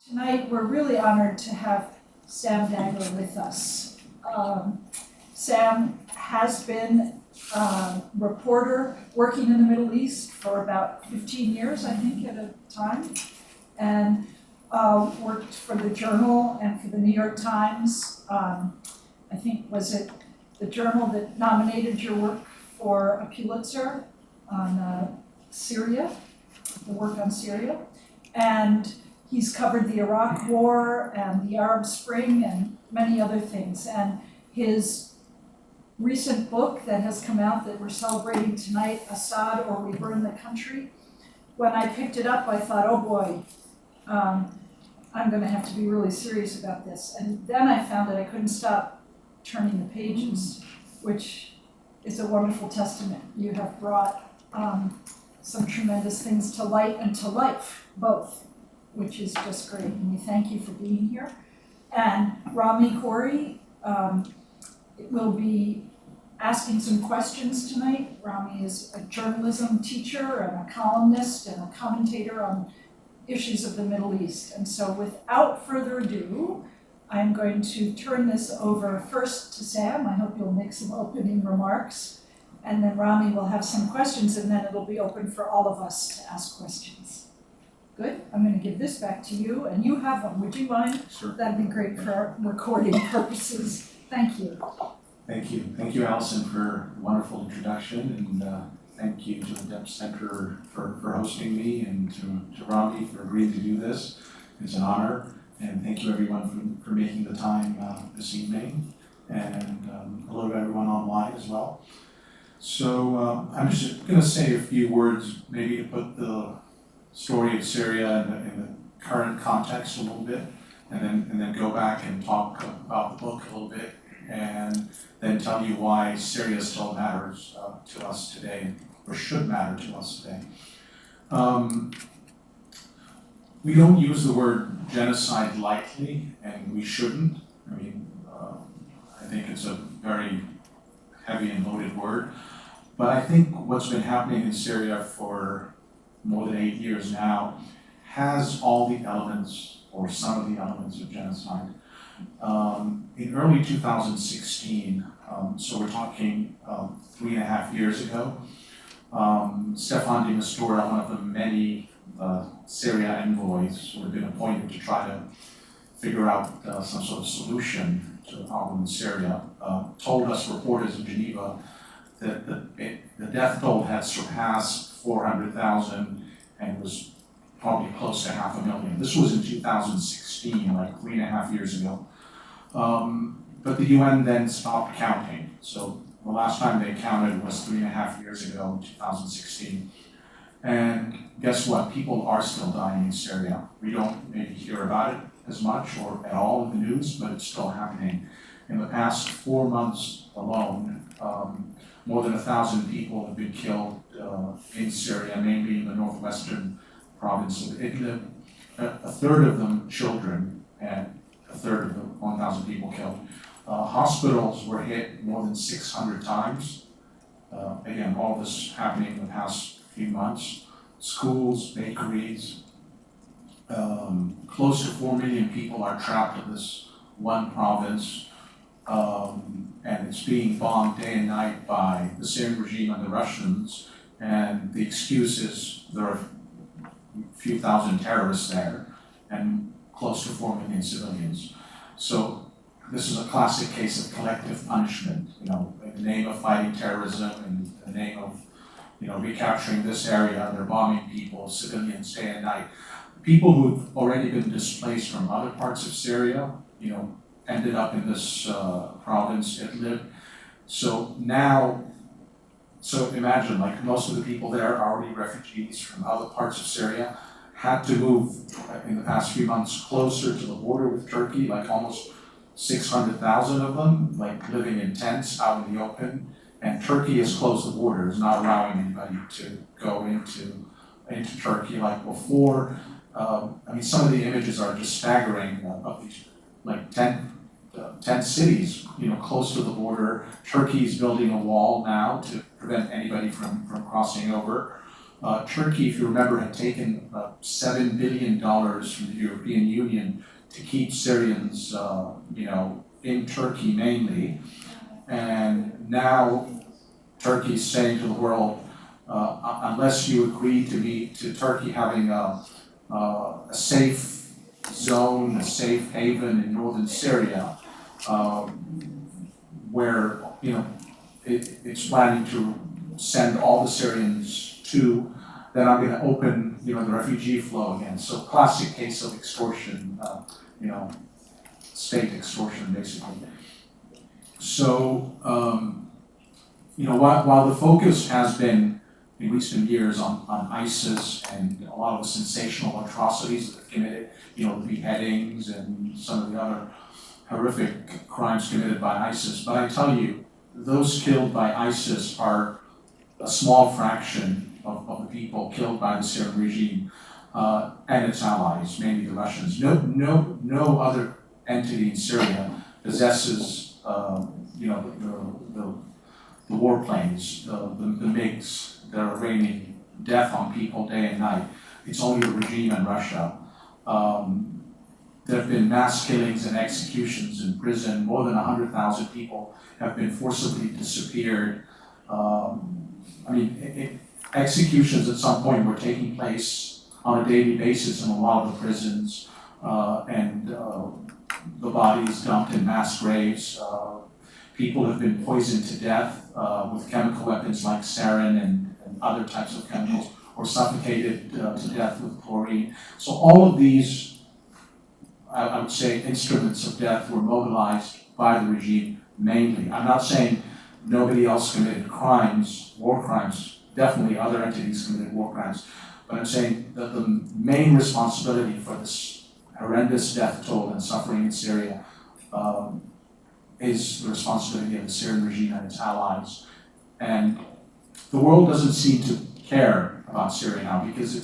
Tonight, we're really honored to have Sam Dagher with us. Sam has been a reporter working in the Middle East for about 15 years, I think, at a time, and worked for the Journal and for the New York Times. I think, was it the Journal that nominated your work for a Pulitzer on Syria, the work on Syria? And he's covered the Iraq War and the Arab Spring and many other things. And his recent book that has come out that we're celebrating tonight, Assad or We Burn the Country, when I picked it up, I thought, oh boy, I'm gonna have to be really serious about this. And then I found that I couldn't stop turning the pages, which is a wonderful testament. You have brought some tremendous things to light and to life, both, which is just great, and we thank you for being here. And Rami Khoury will be asking some questions tonight. Rami is a journalism teacher and a columnist and a commentator on issues of the Middle East. And so without further ado, I'm going to turn this over first to Sam. I hope you'll make some opening remarks. And then Rami will have some questions, and then it'll be open for all of us to ask questions. Good? I'm going to give this back to you, and you have one. Would you mind? Sure. That'd be great for recording purposes. Thank you. Thank you. Thank you, Allison, for a wonderful introduction, and thank you to the Depth Center for hosting me, and to Rami for agreeing to do this. It's an honor, and thank you everyone for making the time this evening, and hello to everyone online as well. So I'm just going to say a few words, maybe to put the story of Syria in the current context a little bit, and then go back and talk about the book a little bit, and then tell you why Syria still matters to us today, or should matter to us today. We don't use the word genocide lightly, and we shouldn't. I mean, I think it's a very heavy and loaded word. But I think what's been happening in Syria for more than 8 years now has all the elements, or some of the elements, of genocide. In early 2016, so we're talking 3.5 years ago, Staffan de Mistura, one of the many Syria envoys who had been appointed to try to figure out some sort of solution to the problem in Syria, told us reporters in Geneva that the death toll had surpassed 400,000 and was probably close to 500,000. This was in 2016, like 3.5 years ago. But the UN then stopped counting. So the last time they counted was 3.5 years ago, in 2016. And guess what? People are still dying in Syria. We don't maybe hear about it as much or at all in the news, but it's still happening. In the past 4 months alone, more than 1,000 people have been killed in Syria, mainly in the northwestern province of Idlib. A third of them children, and a third of the 1,000 people killed. Hospitals were hit more than 600 times. Again, all this happening in the past few months. Schools, bakeries, close to 4 million people are trapped in this one province. And it's being bombed day and night by the Syrian regime and the Russians, and the excuse is there are a few thousand terrorists there and close to 4 million civilians. So this is a classic case of collective punishment, in the name of fighting terrorism, in the name of, recapturing this area. They're bombing people, civilians, day and night. People who've already been displaced from other parts of Syria, ended up in this province, Idlib. So imagine, like, most of the people there are already refugees from other parts of Syria, had to move in the past few months closer to the border with Turkey, like almost 600,000 of them, like living in tents out in the open. And Turkey has closed the border, is not allowing anybody to go into Turkey like before. Some of the images are just staggering of these, like 10 cities, close to the border. Turkey's building a wall now to prevent anybody from crossing over. Turkey, if you remember, had taken $7 billion from the European Union to keep Syrians, in Turkey mainly. And now Turkey's saying to the world, unless you agree to Turkey having a safe zone, a safe haven in northern Syria, where it's planning to send all the Syrians to, then I'm going to open the refugee flow again. So classic case of extortion, state extortion basically. So while the focus has been in recent years on ISIS and a lot of the sensational atrocities that they've committed, the beheadings and some of the other horrific crimes committed by ISIS. But I tell you, those killed by ISIS are a small fraction of the people killed by the Syrian regime and its allies, mainly the Russians. No other entity in Syria possesses, the warplanes, the MiGs that are raining death on people day and night. It's only the regime in Russia. There have been mass killings and executions in prison. More than 100,000 people have been forcibly disappeared. Executions at some point were taking place on a daily basis in a lot of the prisons, and the bodies dumped in mass graves. People have been poisoned to death with chemical weapons like sarin and other types of chemicals, or suffocated to death with chlorine. So all of these, I would say, instruments of death were mobilized by the regime mainly. I'm not saying nobody else committed crimes, war crimes. Definitely other entities committed war crimes. But I'm saying that the main responsibility for this horrendous death toll and suffering in Syria is the responsibility of the Syrian regime and its allies. And the world doesn't seem to care about Syria now because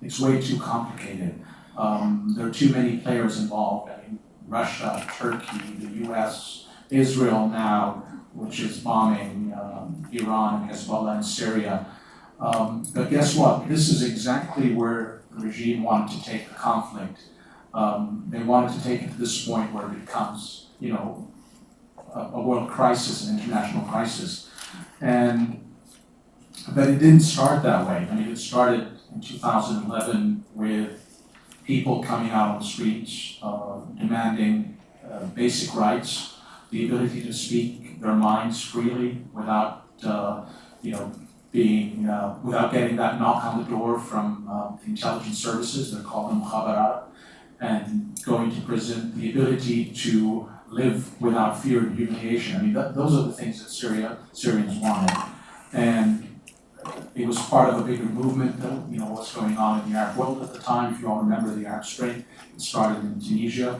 it's way too complicated. There are too many players involved. Russia, Turkey, the US, Israel now, which is bombing Iran and Hezbollah in Syria. But guess what? This is exactly where the regime wanted to take the conflict. They wanted to take it to this point where it becomes, a world crisis, an international crisis. But it didn't start that way. It started in 2011 with people coming out on the streets, demanding basic rights, the ability to speak their minds freely without, without getting that knock on the door from the intelligence services. They're called mukhabarat, and going to prison. The ability to live without fear and humiliation. Those are the things that Syrians wanted, and it was part of a bigger movement that what's going on in the Arab world at the time. If you all remember the Arab Spring, it started in Tunisia.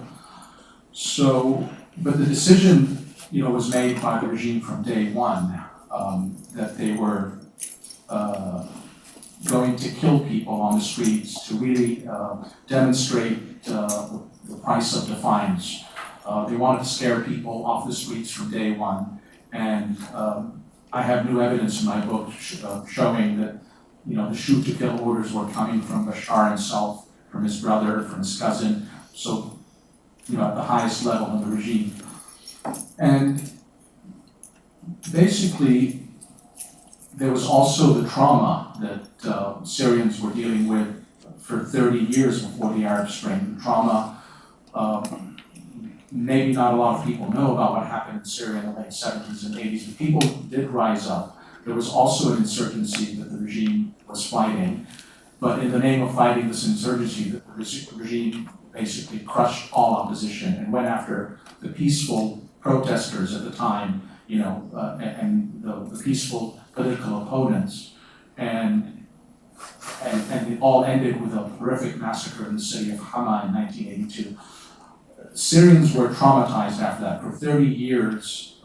So, but the decision was made by the regime from day one that they were going to kill people on the streets to really demonstrate the price of defiance. They wanted to scare people off the streets from day one, and I have new evidence in my book showing that the shoot to kill orders were coming from Bashar himself, from his brother, from his cousin, so at the highest level of the regime. And basically, there was also the trauma that Syrians were dealing with for 30 years before the Arab Spring. The trauma, maybe not a lot of people know about what happened in Syria in the late 70s and 80s, but people did rise up. There was also an insurgency that the regime was fighting, but in the name of fighting this insurgency, the regime basically crushed all opposition and went after the peaceful protesters at the time, and the peaceful political opponents, and it all ended with a horrific massacre in the city of Hama in 1982. Syrians were traumatized after that. For 30 years,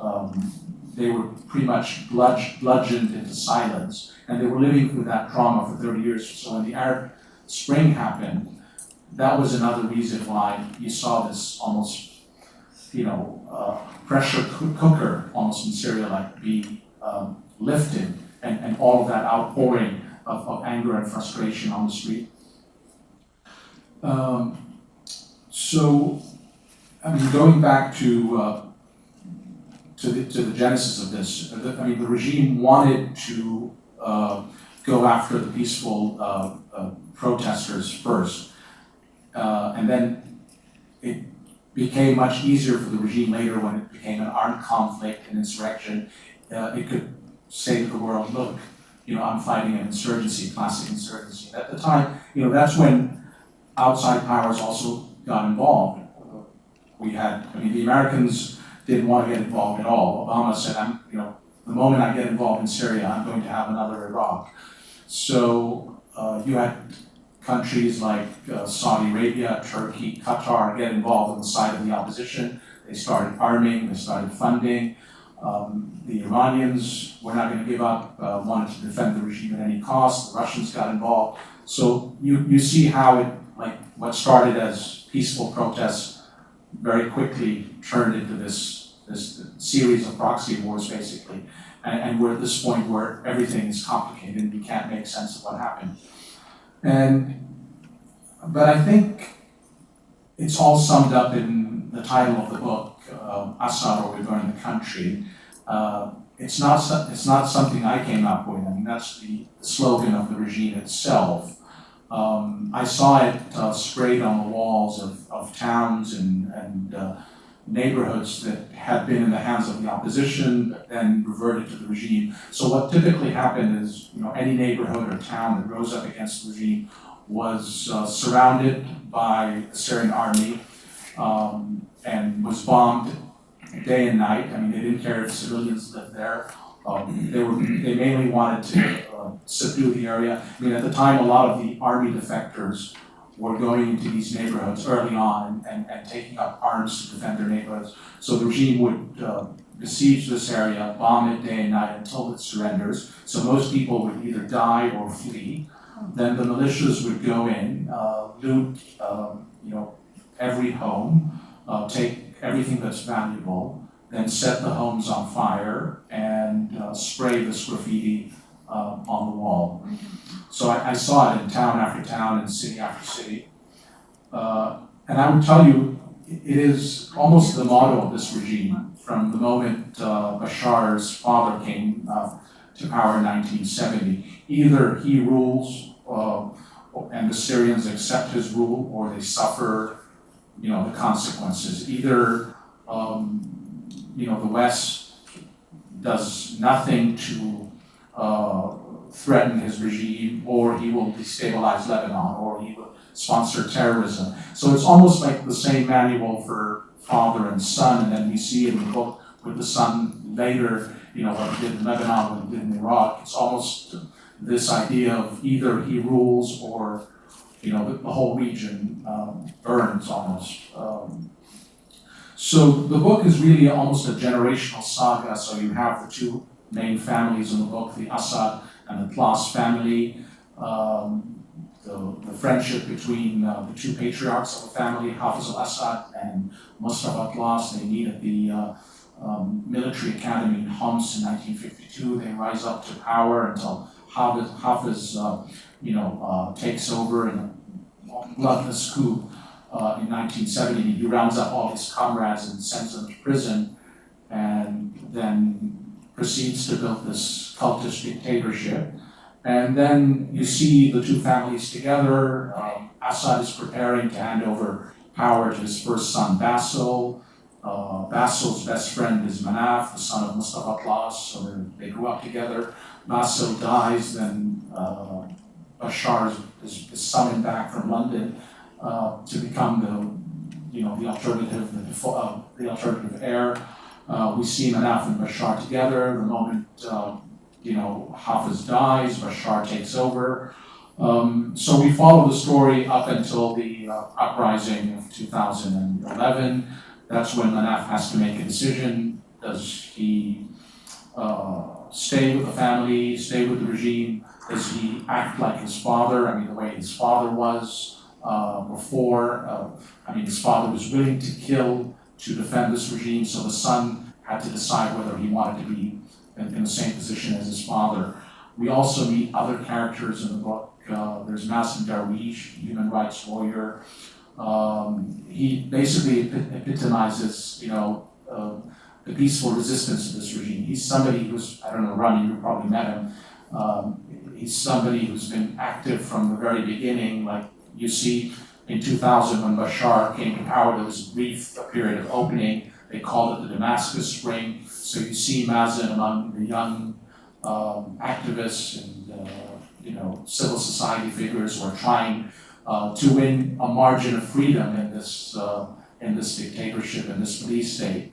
they were pretty much bludgeoned into silence, and they were living through that trauma for 30 years. So when the Arab Spring happened, that was another reason why you saw this almost, pressure cooker almost in Syria, be lifted, and all of that outpouring of anger and frustration on the street. So, I mean, going back to the genesis of this, the regime wanted to go after the peaceful protesters first, and then it became much easier for the regime later when it became an armed conflict and insurrection. It could say to the world, look, I'm fighting an insurgency, classic insurgency. At the time, that's when outside powers also got involved. The Americans didn't want to get involved at all. Obama said, the moment I get involved in Syria, I'm going to have another Iraq. So you had countries like Saudi Arabia, Turkey, Qatar get involved on the side of the opposition. They started arming, they started funding. The Iranians were not going to give up, wanted to defend the regime at any cost. The Russians got involved. So you see how it, what started as peaceful protests very quickly turned into this series of proxy wars, basically. And we're at this point where everything is complicated and you can't make sense of what happened. But I think it's all summed up in the title of the book, Assad or Return the Country. It's not something I came up with. That's the slogan of the regime itself. I saw it sprayed on the walls of towns and neighborhoods that had been in the hands of the opposition, but then reverted to the regime. So what typically happened is, any neighborhood or town that rose up against the regime was surrounded by the Syrian army and was bombed day and night. They didn't care if civilians lived there. They mainly wanted to subdue the area. At the time, a lot of the army defectors were going into these neighborhoods early on and taking up arms to defend their neighborhoods. So the regime would besiege this area, bomb it day and night until it surrenders. So most people would either die or flee. Then the militias would go in, loot, every home, take everything that's valuable, then set the homes on fire and spray this graffiti on the wall. So I saw it in town after town and city after city. And I would tell you, it is almost the motto of this regime from the moment Bashar's father came to power in 1970. Either he rules and the Syrians accept his rule, or they suffer, the consequences. Either, the West does nothing to threaten his regime, or he will destabilize Lebanon, or he will sponsor terrorism. So it's almost like the same manual for father and son, and then we see in the book with the son later, what he did in Lebanon, what he did in Iraq. It's almost this idea of either he rules or, the whole region burns almost. So the book is really almost a generational saga. So you have the two main families in the book, the Assad and the Tlas family, the friendship between the two patriarchs of the family, Hafiz al-Assad and Mustafa Tlas. They meet at the military academy in Homs in 1952. They rise up to power until Hafiz takes over in a bloodless coup in 1970. He rounds up all his comrades and sends them to prison, and then proceeds to build this cultist dictatorship. And then you see the two families together. Assad is preparing to hand over power to his first son, Basil. Basil's best friend is Manaf, the son of Mustafa Tlas, so they grew up together. Basil dies, then Bashar is summoned back from London to become the alternative heir. We see Manaf and Bashar together. The moment Hafiz dies, Bashar takes over. So we follow the story up until the uprising of 2011. That's when Manaf has to make a decision. Does he stay with the family, stay with the regime? Does he act like his father? The way his father was before. His father was willing to kill to defend this regime, so the son had to decide whether he wanted to be in the same position as his father. We also meet other characters in the book. There's Mazen Darwish, human rights lawyer. He basically epitomizes, the peaceful resistance to this regime. He's somebody who's, I don't know, Rami, you probably met him. He's somebody who's been active from the very beginning. Like you see in 2000 when Bashar came to power, there was a brief period of opening. They called it the Damascus Spring. So you see Mazen among the young activists and civil society figures who are trying to win a margin of freedom in this dictatorship, in this police state.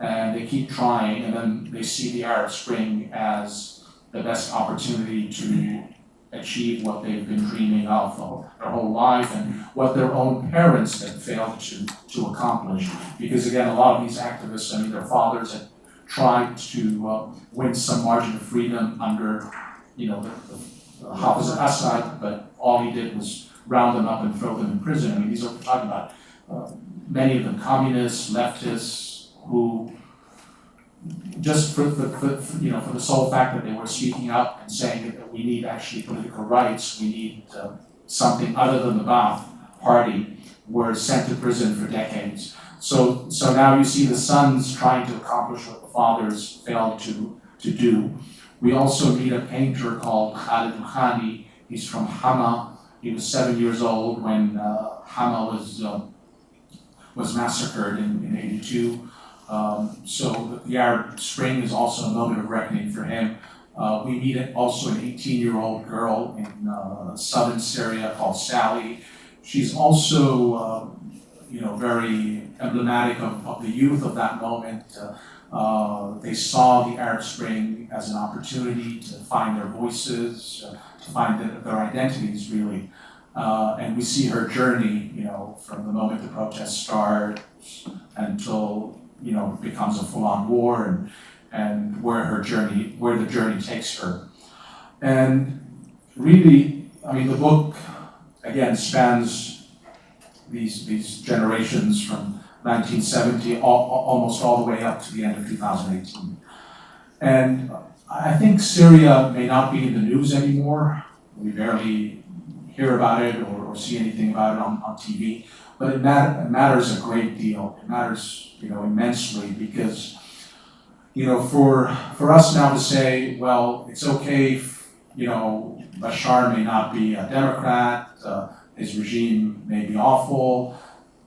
And they keep trying, and then they see the Arab Spring as the best opportunity to achieve what they've been dreaming of their whole life and what their own parents had failed to accomplish. Because again, a lot of these activists, their fathers had tried to win some margin of freedom under, the Hafiz Assad, but all he did was round them up and throw them in prison. These are we're talking about many of them communists, leftists, who just for the sole fact that they were speaking up and saying that we need actually political rights, we need something other than the Ba'ath Party, were sent to prison for decades. So now you see the sons trying to accomplish what the fathers failed to do. We also meet a painter called Khalid Khani. He's from Hama. He was 7 years old when Hama was massacred in 82. So the Arab Spring is also a moment of reckoning for him. We meet also an 18-year-old girl in southern Syria called Sally. She's also, very emblematic of the youth of that moment. They saw the Arab Spring as an opportunity to find their voices, to find their identities, really. And we see her journey, from the moment the protests start until it becomes a full-on war, and where the journey takes her. And really, the book again spans these generations from 1970 almost all the way up to the end of 2018. And I think Syria may not be in the news anymore. We barely hear about it or see anything about it on TV. But it matters a great deal. It matters, immensely because, for us now to say, well, it's okay if, Bashar may not be a Democrat, his regime may be awful,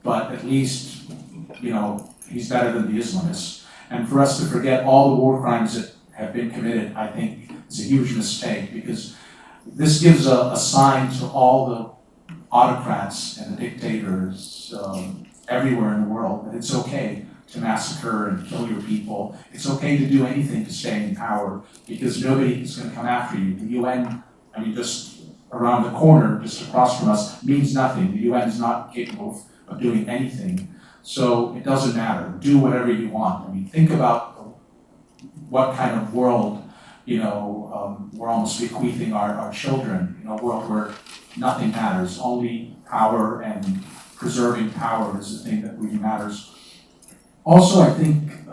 but at least, he's better than the Islamists. And for us to forget all the war crimes that have been committed, I think is a huge mistake, because this gives a sign to all the autocrats and the dictators everywhere in the world that it's okay to massacre and kill your people. It's okay to do anything to stay in power because nobody is going to come after you. The UN, just around the corner, just across from us, means nothing. The UN is not capable of doing anything. So it doesn't matter. Do whatever you want. Think about what kind of world, we're almost bequeathing our children, a world where nothing matters, only power, and preserving power is the thing that really matters. Also, I think,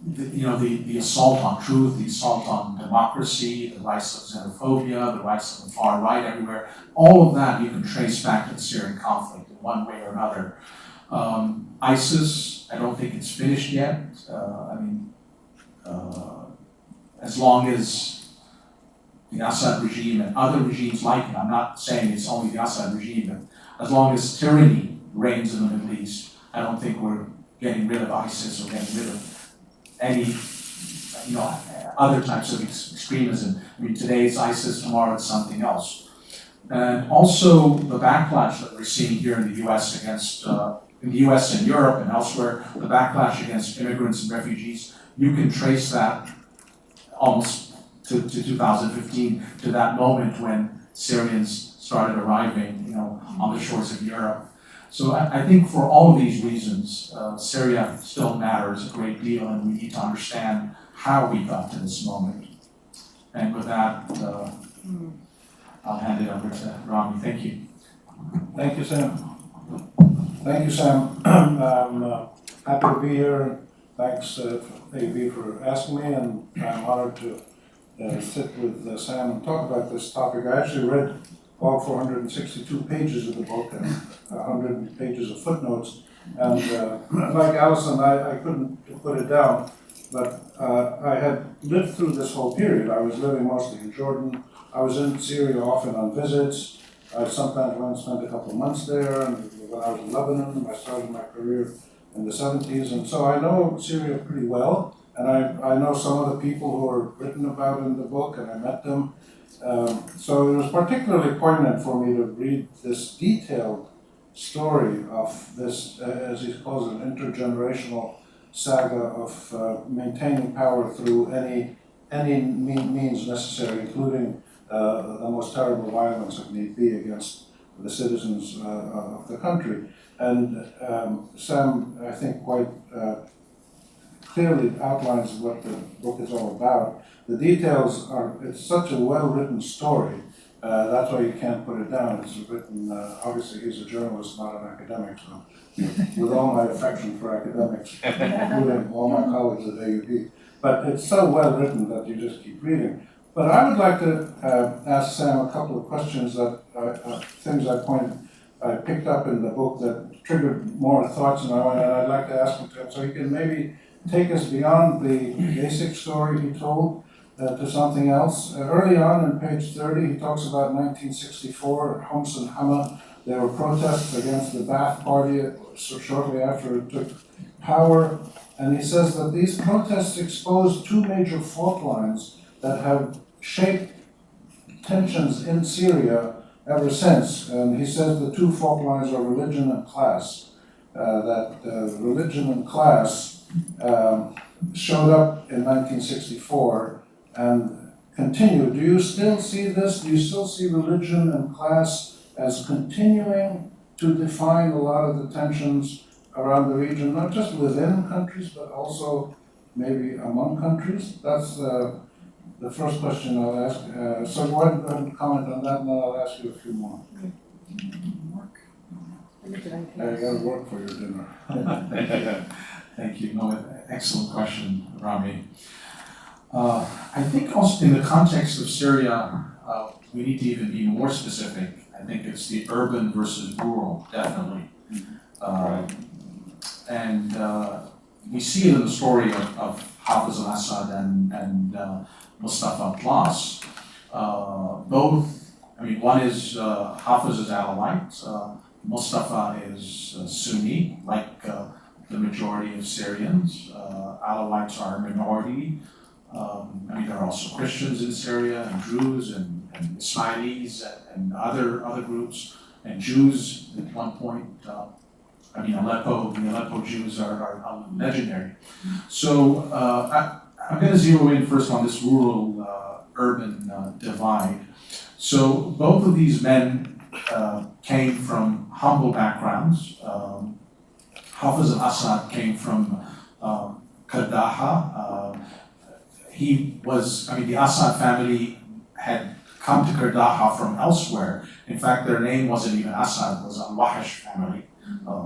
the assault on truth, the assault on democracy, the rise of xenophobia, the rise of the far right everywhere, all of that you can trace back to the Syrian conflict in one way or another. ISIS, I don't think it's finished yet. As long as the Assad regime and other regimes like it, I'm not saying it's only the Assad regime, but as long as tyranny reigns in the Middle East, I don't think we're getting rid of ISIS or getting rid of any, other types of extremism. Today's ISIS, tomorrow it's something else. And also the backlash that we're seeing here in the US against, in the US and Europe and elsewhere, the backlash against immigrants and refugees, you can trace that almost to 2015, to that moment when Syrians started arriving, on the shores of Europe. So I think for all of these reasons, Syria still matters a great deal, and we need to understand how we got to this moment. And with that, I'll hand it over to Rami. Thank you. Thank you, Sam. Thank you, Sam. I'm happy to be here. Thanks, AB, for asking me, and I'm honored to sit with Sam and talk about this topic. I actually read all 462 pages of the book and 100 pages of footnotes. And like Alison, I couldn't put it down, but I had lived through this whole period. I was living mostly in Jordan. I was in Syria often on visits. I sometimes went and spent a couple of months there, and when I was in Lebanon, I started my career in the 70s, and so I know Syria pretty well, and I know some of the people who are written about in the book, and I met them. So it was particularly poignant for me to read this detailed story of this, as he calls it, intergenerational saga of maintaining power through any means necessary, including the most terrible violence if need be against the citizens of the country. And Sam, I think, quite clearly outlines what the book is all about. The details are, it's such a well-written story, that's why you can't put it down. It's written, obviously he's a journalist, not an academic, so with all my affection for academics, including all my colleagues at AUB. But it's so well written that you just keep reading. But I would like to ask Sam a couple of questions that things I picked up in the book that triggered more thoughts, and I'd like to ask him so he can maybe take us beyond the basic story he told to something else. Early on in page 30, he talks about 1964 at Homs and Hama. There were protests against the Ba'ath Party shortly after it took power, and he says that these protests exposed two major fault lines that have shaped tensions in Syria ever since. And he says the two fault lines are religion and class. Religion and class showed up in 1964 and continued. Do you still see this? Do you still see religion and class as continuing to define a lot of the tensions around the region, not just within countries, but also maybe among countries? That's the first question I'll ask. So go ahead and comment on that, and then I'll ask you a few more. You gotta work for your dinner. Thank you. No, excellent question, Rami. I think also in the context of Syria, we need to even be more specific. I think it's the urban versus rural, definitely. And we see it in the story of Hafiz al-Assad and Mustafa Abbas. Both, I mean, one is Hafiz is Alawite, Mustafa is Sunni, like the majority of Syrians. Alawites are a minority. I mean, there are also Christians in Syria, and Druze, and Ismailis, and other groups, and Jews at one point. I mean, the Aleppo Jews are legendary. So I'm going to zero in first on this rural-urban divide. So both of these men came from humble backgrounds. Hafiz al-Assad came from Qardaha. The Assad family had come to Qardaha from elsewhere. In fact, their name wasn't even Assad, it was al-Wahash family,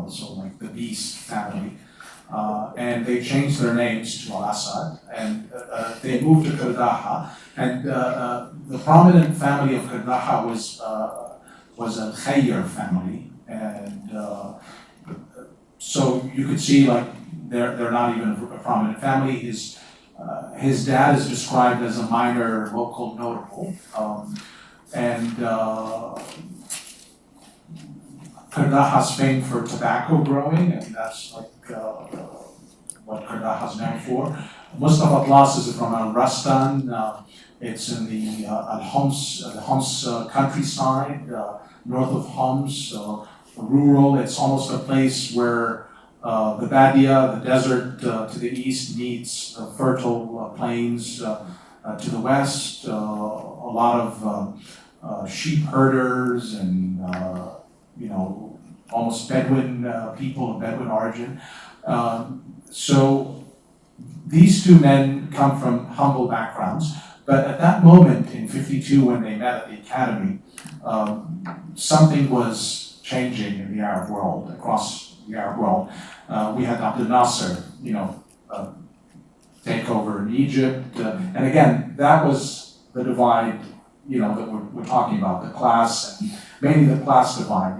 so like the beast family. And they changed their names to al-Assad, and they moved to Qardaha. And the prominent family of Qardaha was a Khayr family, and so you could see like they're not even a prominent family. His dad is described as a minor local notable, and Qardaha's famed for tobacco growing, and that's like what Qardaha's known for. Mustafa Abbas is from Al-Rastan. It's in the Homs countryside, north of Homs, rural. It's almost a place where the Badia, the desert to the east, meets fertile plains to the west. A lot of sheep herders and almost Bedouin people of Bedouin origin. So these two men come from humble backgrounds, but at that moment in '52 when they met at the academy, something was changing in the Arab world, across the Arab world. We had Abdel Nasser, take over in Egypt. And again, that was the divide, that we're talking about, the class, and mainly the class divide.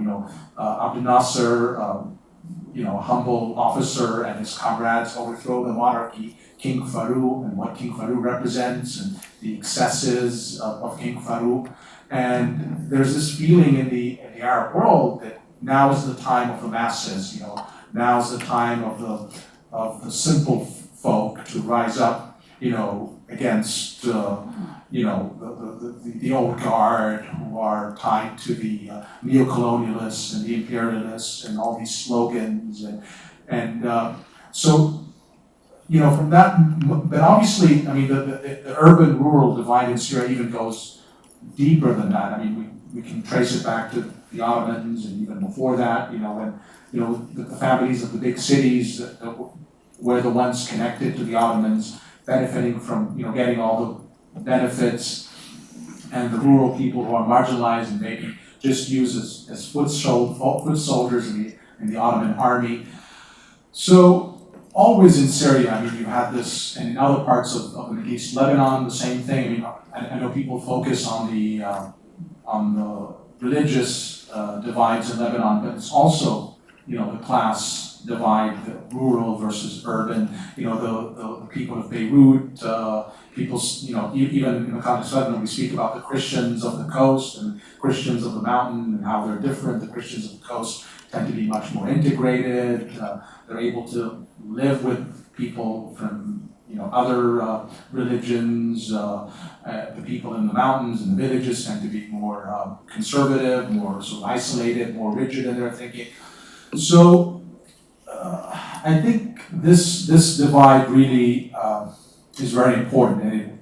Abdel Nasser, a humble officer and his comrades overthrow the monarchy, King Farouk, and what King Farouk represents, and the excesses of King Farouk. And there's this feeling in the Arab world that now is the time of the masses, now is the time of the simple folk to rise up, against the old guard who are tied to the neo-colonialists and the imperialists and all these slogans and so from that, but obviously, the urban-rural divide in Syria even goes deeper than that. We can trace it back to the Ottomans and even before that, when the families of the big cities were the ones connected to the Ottomans, benefiting from getting all the benefits, and the rural people who are marginalized and maybe just used as foot soldiers in the Ottoman army. So always in Syria, you had this, and in other parts of the Middle East, Lebanon, the same thing. I know people focus on the religious divides in Lebanon, but it's also the class divide, the rural versus urban. The people of Beirut, even in the context of Lebanon, we speak about the Christians of the coast and Christians of the mountain and how they're different. The Christians of the coast tend to be much more integrated. They're able to live with people from other religions. The people in the mountains and the villages tend to be more conservative, more sort of isolated, more rigid in their thinking. So I think this divide really is very important, and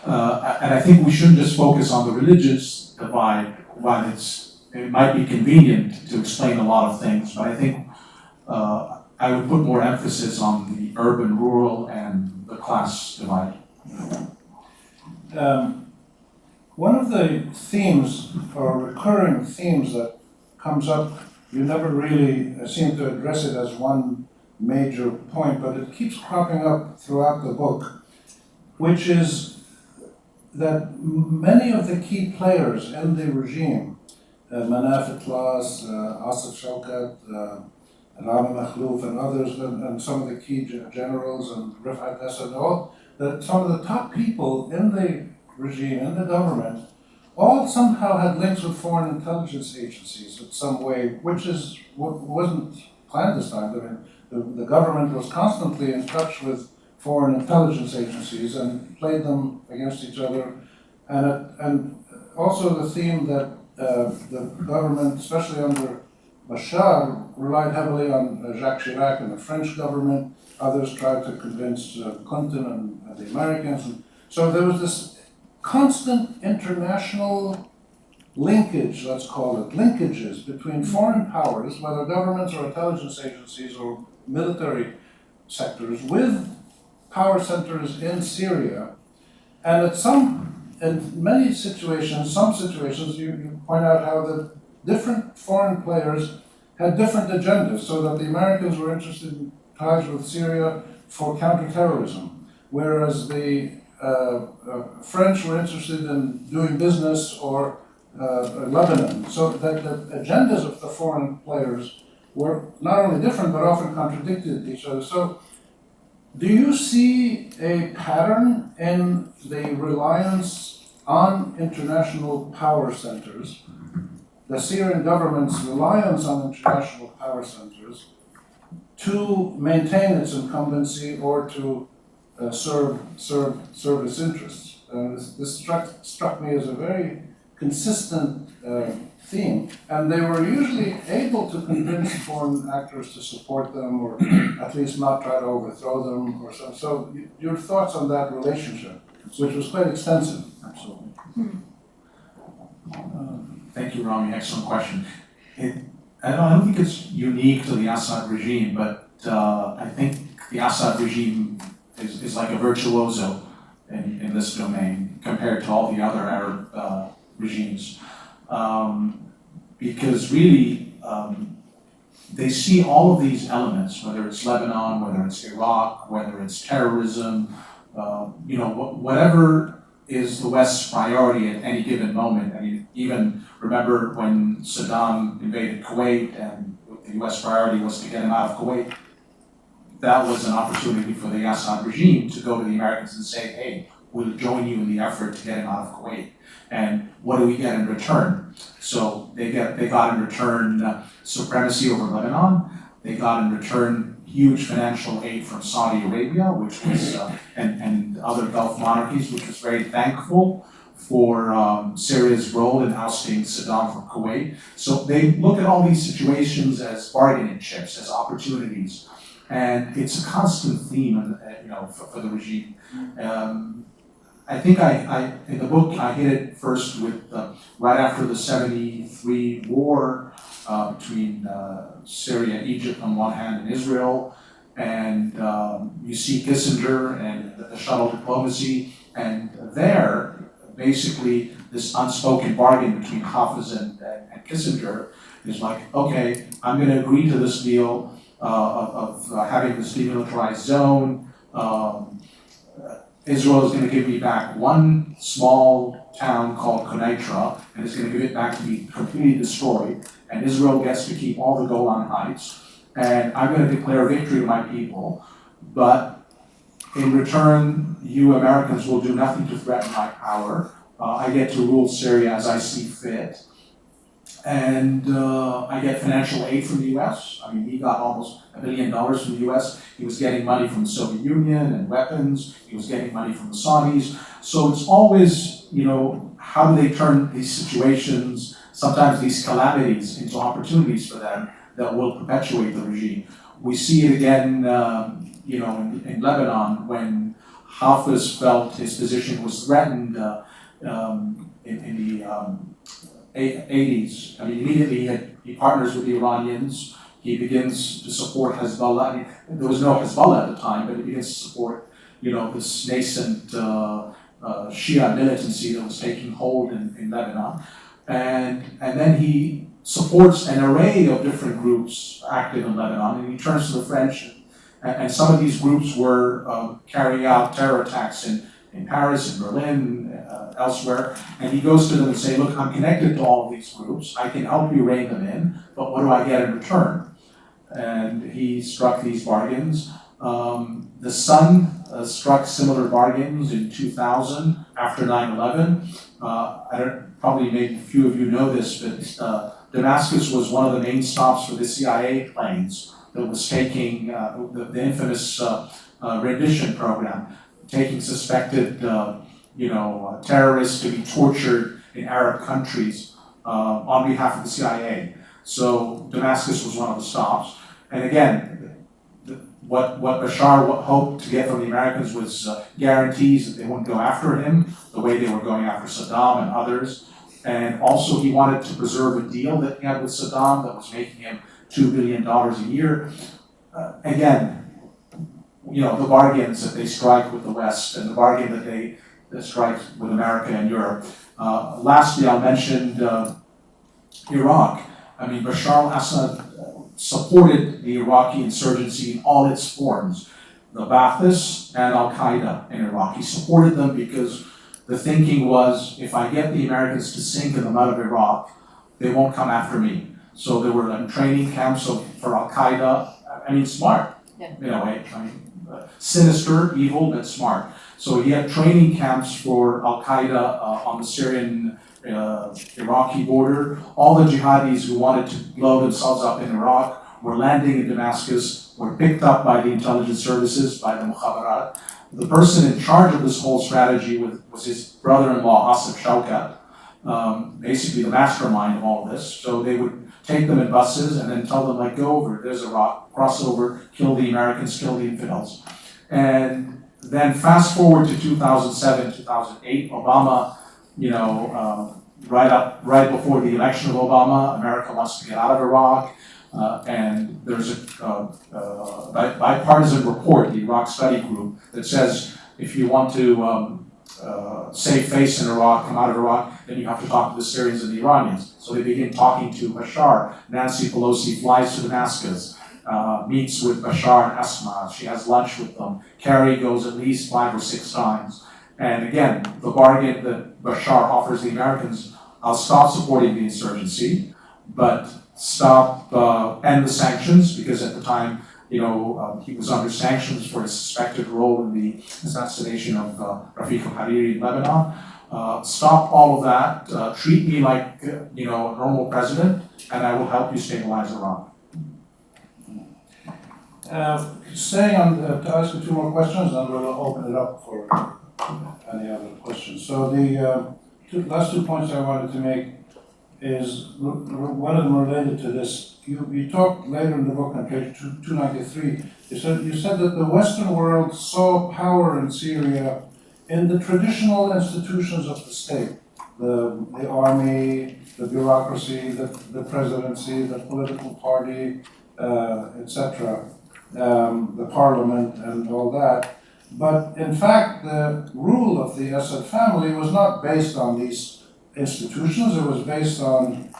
I think we shouldn't just focus on the religious divide while it might be convenient to explain a lot of things, but I think I would put more emphasis on the urban-rural and the class divide. One of the themes, or recurring themes that comes up, you never really seem to address it as one major point, but it keeps cropping up throughout the book, which is that many of the key players in the regime, Manaf Atlas, Asif Shaukat, Rami Makhlouf and others, and some of the key generals and Rifat Assad, that some of the top people in the regime, in the government, all somehow had links with foreign intelligence agencies in some way, which is what wasn't clandestine. The government was constantly in touch with foreign intelligence agencies and played them against each other, and also the theme that the government, especially under Bashar, relied heavily on Jacques Chirac and the French government. Others tried to convince Clinton and the Americans. And so there was this constant international linkage, let's call it, linkages between foreign powers, whether governments or intelligence agencies or military sectors, with power centers in Syria. And in many situations, some situations, you point out how the different foreign players had different agendas, so that the Americans were interested in ties with Syria for counterterrorism, whereas the French were interested in doing business or Lebanon. So that the agendas of the foreign players were not only different, but often contradicted each other. So do you see a pattern in the reliance on international power centers, the Syrian government's reliance on international power centers to maintain its incumbency or to serve its interests? This struck me as a very consistent theme, and they were usually able to convince foreign actors to support them, or at least not try to overthrow them, or so. So, your thoughts on that relationship, which was quite extensive. Absolutely. Thank you, Rami. Excellent question. I don't think it's unique to the Assad regime, but I think the Assad regime is like a virtuoso in this domain compared to all the other Arab regimes. Because really, they see all of these elements, whether it's Lebanon, whether it's Iraq, whether it's terrorism, whatever is the West's priority at any given moment. I mean, even remember when Saddam invaded Kuwait and the US priority was to get him out of Kuwait. That was an opportunity for the Assad regime to go to the Americans and say, hey, we'll join you in the effort to get him out of Kuwait. And what do we get in return? So they got in return supremacy over Lebanon. They got in return huge financial aid from Saudi Arabia, which was and other Gulf monarchies, which was very thankful for Syria's role in ousting Saddam from Kuwait. So they look at all these situations as bargaining chips, as opportunities, and it's a constant theme, for the regime. I think I in the book I hit it first with right after the '73 war between Syria and Egypt on one hand and Israel, and you see Kissinger and the shuttle diplomacy, and there basically this unspoken bargain between Hafez and Kissinger is like, okay, I'm going to agree to this deal of having this demilitarized zone. Israel is going to give me back one small town called Konaitra, and it's going to give it back to be completely destroyed. And Israel gets to keep all the Golan Heights. And I'm going to declare victory to my people. But in return, you Americans will do nothing to threaten my power. I get to rule Syria as I see fit. And I get financial aid from the US. I mean, he got almost $1 billion from the US. He was getting money from the Soviet Union and weapons. He was getting money from the Saudis. So it's always, how do they turn these situations, sometimes these calamities, into opportunities for them that will perpetuate the regime. We see it again, in Lebanon when Hafez felt his position was threatened in the 80s. I mean, immediately he partners with the Iranians. He begins to support Hezbollah. I mean, there was no Hezbollah at the time, but he begins to support, this nascent Shia militancy that was taking hold in Lebanon. And then he supports an array of different groups active in Lebanon, and he turns to the French. And some of these groups were carrying out terror attacks in Paris, in Berlin, elsewhere, and he goes to them and say, look, I'm connected to all of these groups, I can help you rein them in, but what do I get in return? And he struck these bargains. The Sun struck similar bargains in 2000 after 9/11. Probably maybe a few of you know this, but Damascus was one of the main stops for the CIA planes that was taking the infamous rendition program, taking suspected terrorists to be tortured in Arab countries on behalf of the CIA. So Damascus was one of the stops. And again, what Bashar hoped to get from the Americans was guarantees that they wouldn't go after him the way they were going after Saddam and others. And also he wanted to preserve a deal that he had with Saddam that was making him $2 billion a year. Again, the bargains that they strike with the West and the bargain that they strike with America and Europe. Lastly, I'll mention Iraq. I mean, Bashar al-Assad supported the Iraqi insurgency in all its forms, the Ba'athis and Al-Qaeda in Iraq. He supported them because the thinking was, if I get the Americans to sink in the mud of Iraq, they won't come after me. So there were training camps for Al-Qaeda. I mean, smart, in a way. I mean, sinister, evil, but smart. So he had training camps for Al-Qaeda on the Syrian Iraqi border. All the jihadis who wanted to blow themselves up in Iraq were landing in Damascus, were picked up by the intelligence services, by the Mukhabarat. The person in charge of this whole strategy was his brother-in-law, Asif Shaukat, basically the mastermind of all of this. So they would take them in buses and then tell them, like, go over, there's a rock, cross over, kill the Americans, kill the infidels. And then fast forward to 2007, 2008, Obama, right before the election of Obama, America wants to get out of Iraq, and there's a bipartisan report, the Iraq Study Group, that says if you want to save face in Iraq, come out of Iraq, then you have to talk to the Syrians and the Iranians. So they begin talking to Bashar. Nancy Pelosi flies to Damascus, meets with Bashar and Asma. She has lunch with them. Kerry goes at least 5 or 6 times. And again, the bargain that Bashar offers the Americans, I'll stop supporting the insurgency, but end the sanctions, because at the time, he was under sanctions for his suspected role in the assassination of Rafiq al-Hariri in Lebanon. Stop all of that, treat me like, a normal president, and I will help you stabilize Iran. Staying on, to ask you 2 more questions, and we'll open it up for any other questions. So the last 2 points I wanted to make is, one of them related to this. You talked later in the book on page 293, you said that the Western world saw power in Syria in the traditional institutions of the state, the army, the bureaucracy, the presidency, the political party, etc., the parliament and all that. But in fact, the rule of the Assad family was not based on these institutions. It was based on,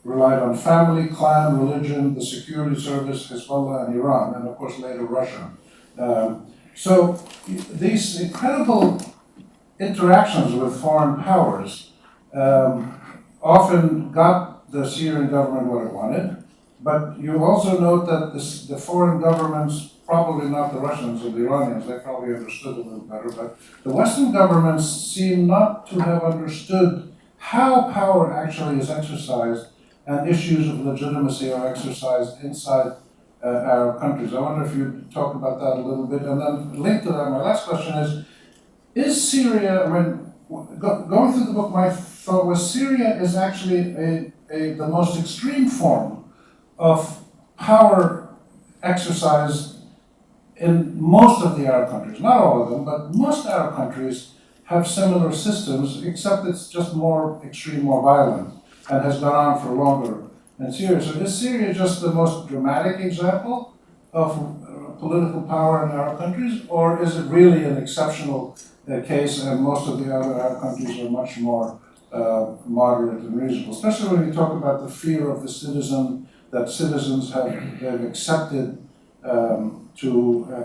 relied on family, clan, religion, the security service, Hezbollah, and Iran, and of course later Russia. So these incredible interactions with foreign powers often got the Syrian government what it wanted, but you also note that the foreign governments, probably not the Russians or the Iranians, they probably understood a little better, but the Western governments seem not to have understood how power actually is exercised and issues of legitimacy are exercised inside Arab countries. I wonder if you'd talk about that a little bit. And then linked to that, my last question is Syria, going through the book, my thought was Syria is actually the most extreme form of power exercised in most of the Arab countries, not all of them, but most Arab countries have similar systems, except it's just more extreme, more violent, and has gone on for longer than Syria. So is Syria just the most dramatic example of political power in Arab countries, or is it really an exceptional case, and most of the other Arab countries are much more moderate and reasonable, especially when you talk about the fear of the citizen, that citizens have accepted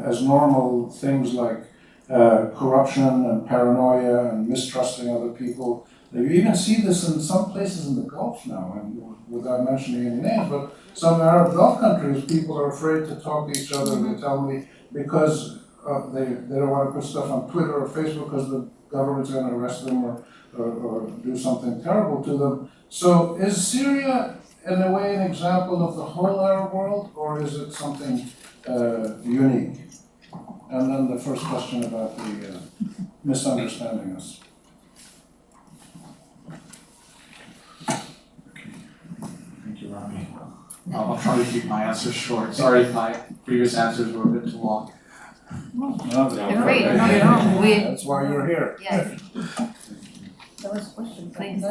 as normal things like corruption and paranoia and mistrusting other people. You even see this in some places in the Gulf now, and without mentioning any names, but some Arab Gulf countries, people are afraid to talk to each other, they tell me, because they don't want to put stuff on Twitter or Facebook because the government's going to arrest them or do something terrible to them. So is Syria, in a way, an example of the whole Arab world, or is it something unique? And then the first question about the misunderstanding us. Thank you, Rami. I'll try to keep my answers short. Sorry if my previous answers were a bit too long. You're great. That's why you're here. Yes. That was a question. Please.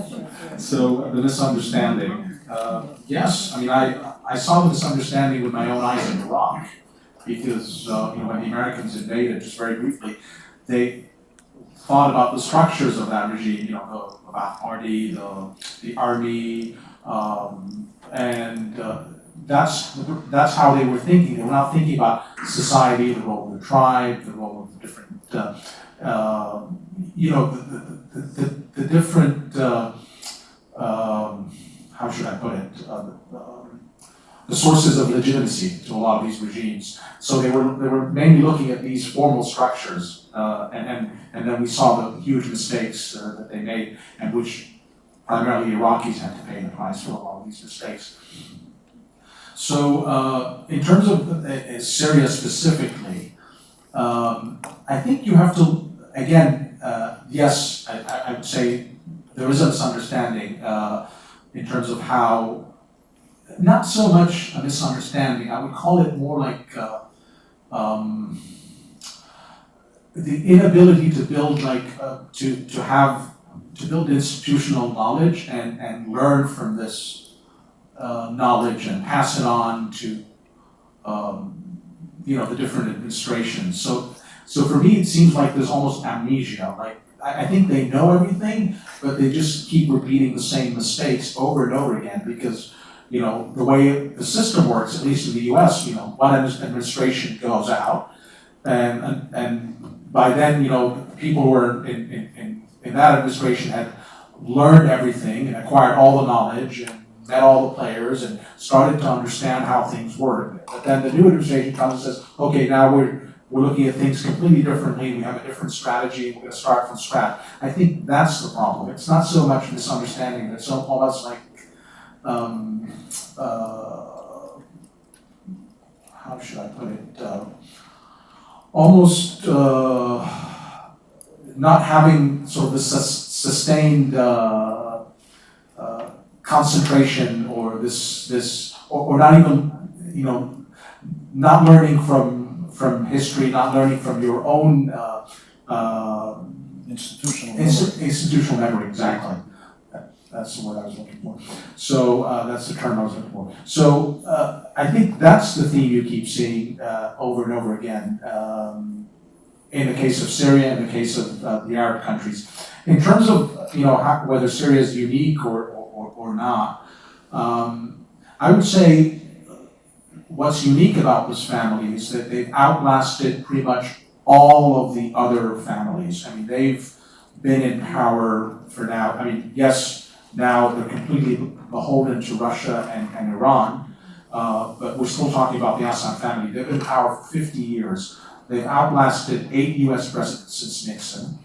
So the misunderstanding. Yes, I mean, I saw the misunderstanding with my own eyes in Iraq, because when the Americans invaded, just very briefly, they thought about the structures of that regime. The Ba'ath Party, the army, and that's how they were thinking. They were not thinking about society, the role of the tribe, the role of the different, the different. How should I put it? The sources of legitimacy to a lot of these regimes. So they were mainly looking at these formal structures, and then we saw the huge mistakes that they made, and which primarily Iraqis had to pay the price for a lot of these mistakes. So in terms of Syria specifically, I think you have to, again, yes, I would say there is a misunderstanding in terms of how, not so much a misunderstanding, I would call it more like the inability to build to build institutional knowledge and learn from this knowledge and pass it on to the different administrations. So for me, it seems like there's almost amnesia, like, I think they know everything, but they just keep repeating the same mistakes over and over again because, the way the system works, at least in the US, one administration goes out and by then, people who were in that administration had learned everything and acquired all the knowledge and met all the players and started to understand how things work. But then the new administration comes and says, okay, now we're looking at things completely differently, we have a different strategy, we're gonna start from scratch. I think that's the problem. It's not so much misunderstanding, it's almost like, how should I put it? Almost not having sort of this sustained concentration or this or not even, not learning from history, not learning from your own institutional memory, exactly. That's the word I was looking for. So that's the term I was looking for. So I think that's the theme you keep seeing over and over again in the case of Syria, in the case of the Arab countries. In terms of whether Syria is unique or not, I would say what's unique about this family is that they've outlasted pretty much all of the other families. I mean, they've been in power for now. I mean, yes, now they're completely beholden to Russia and Iran, but we're still talking about the Assad family. They've been in power for 50 years. They've outlasted 8 US presidents since Nixon.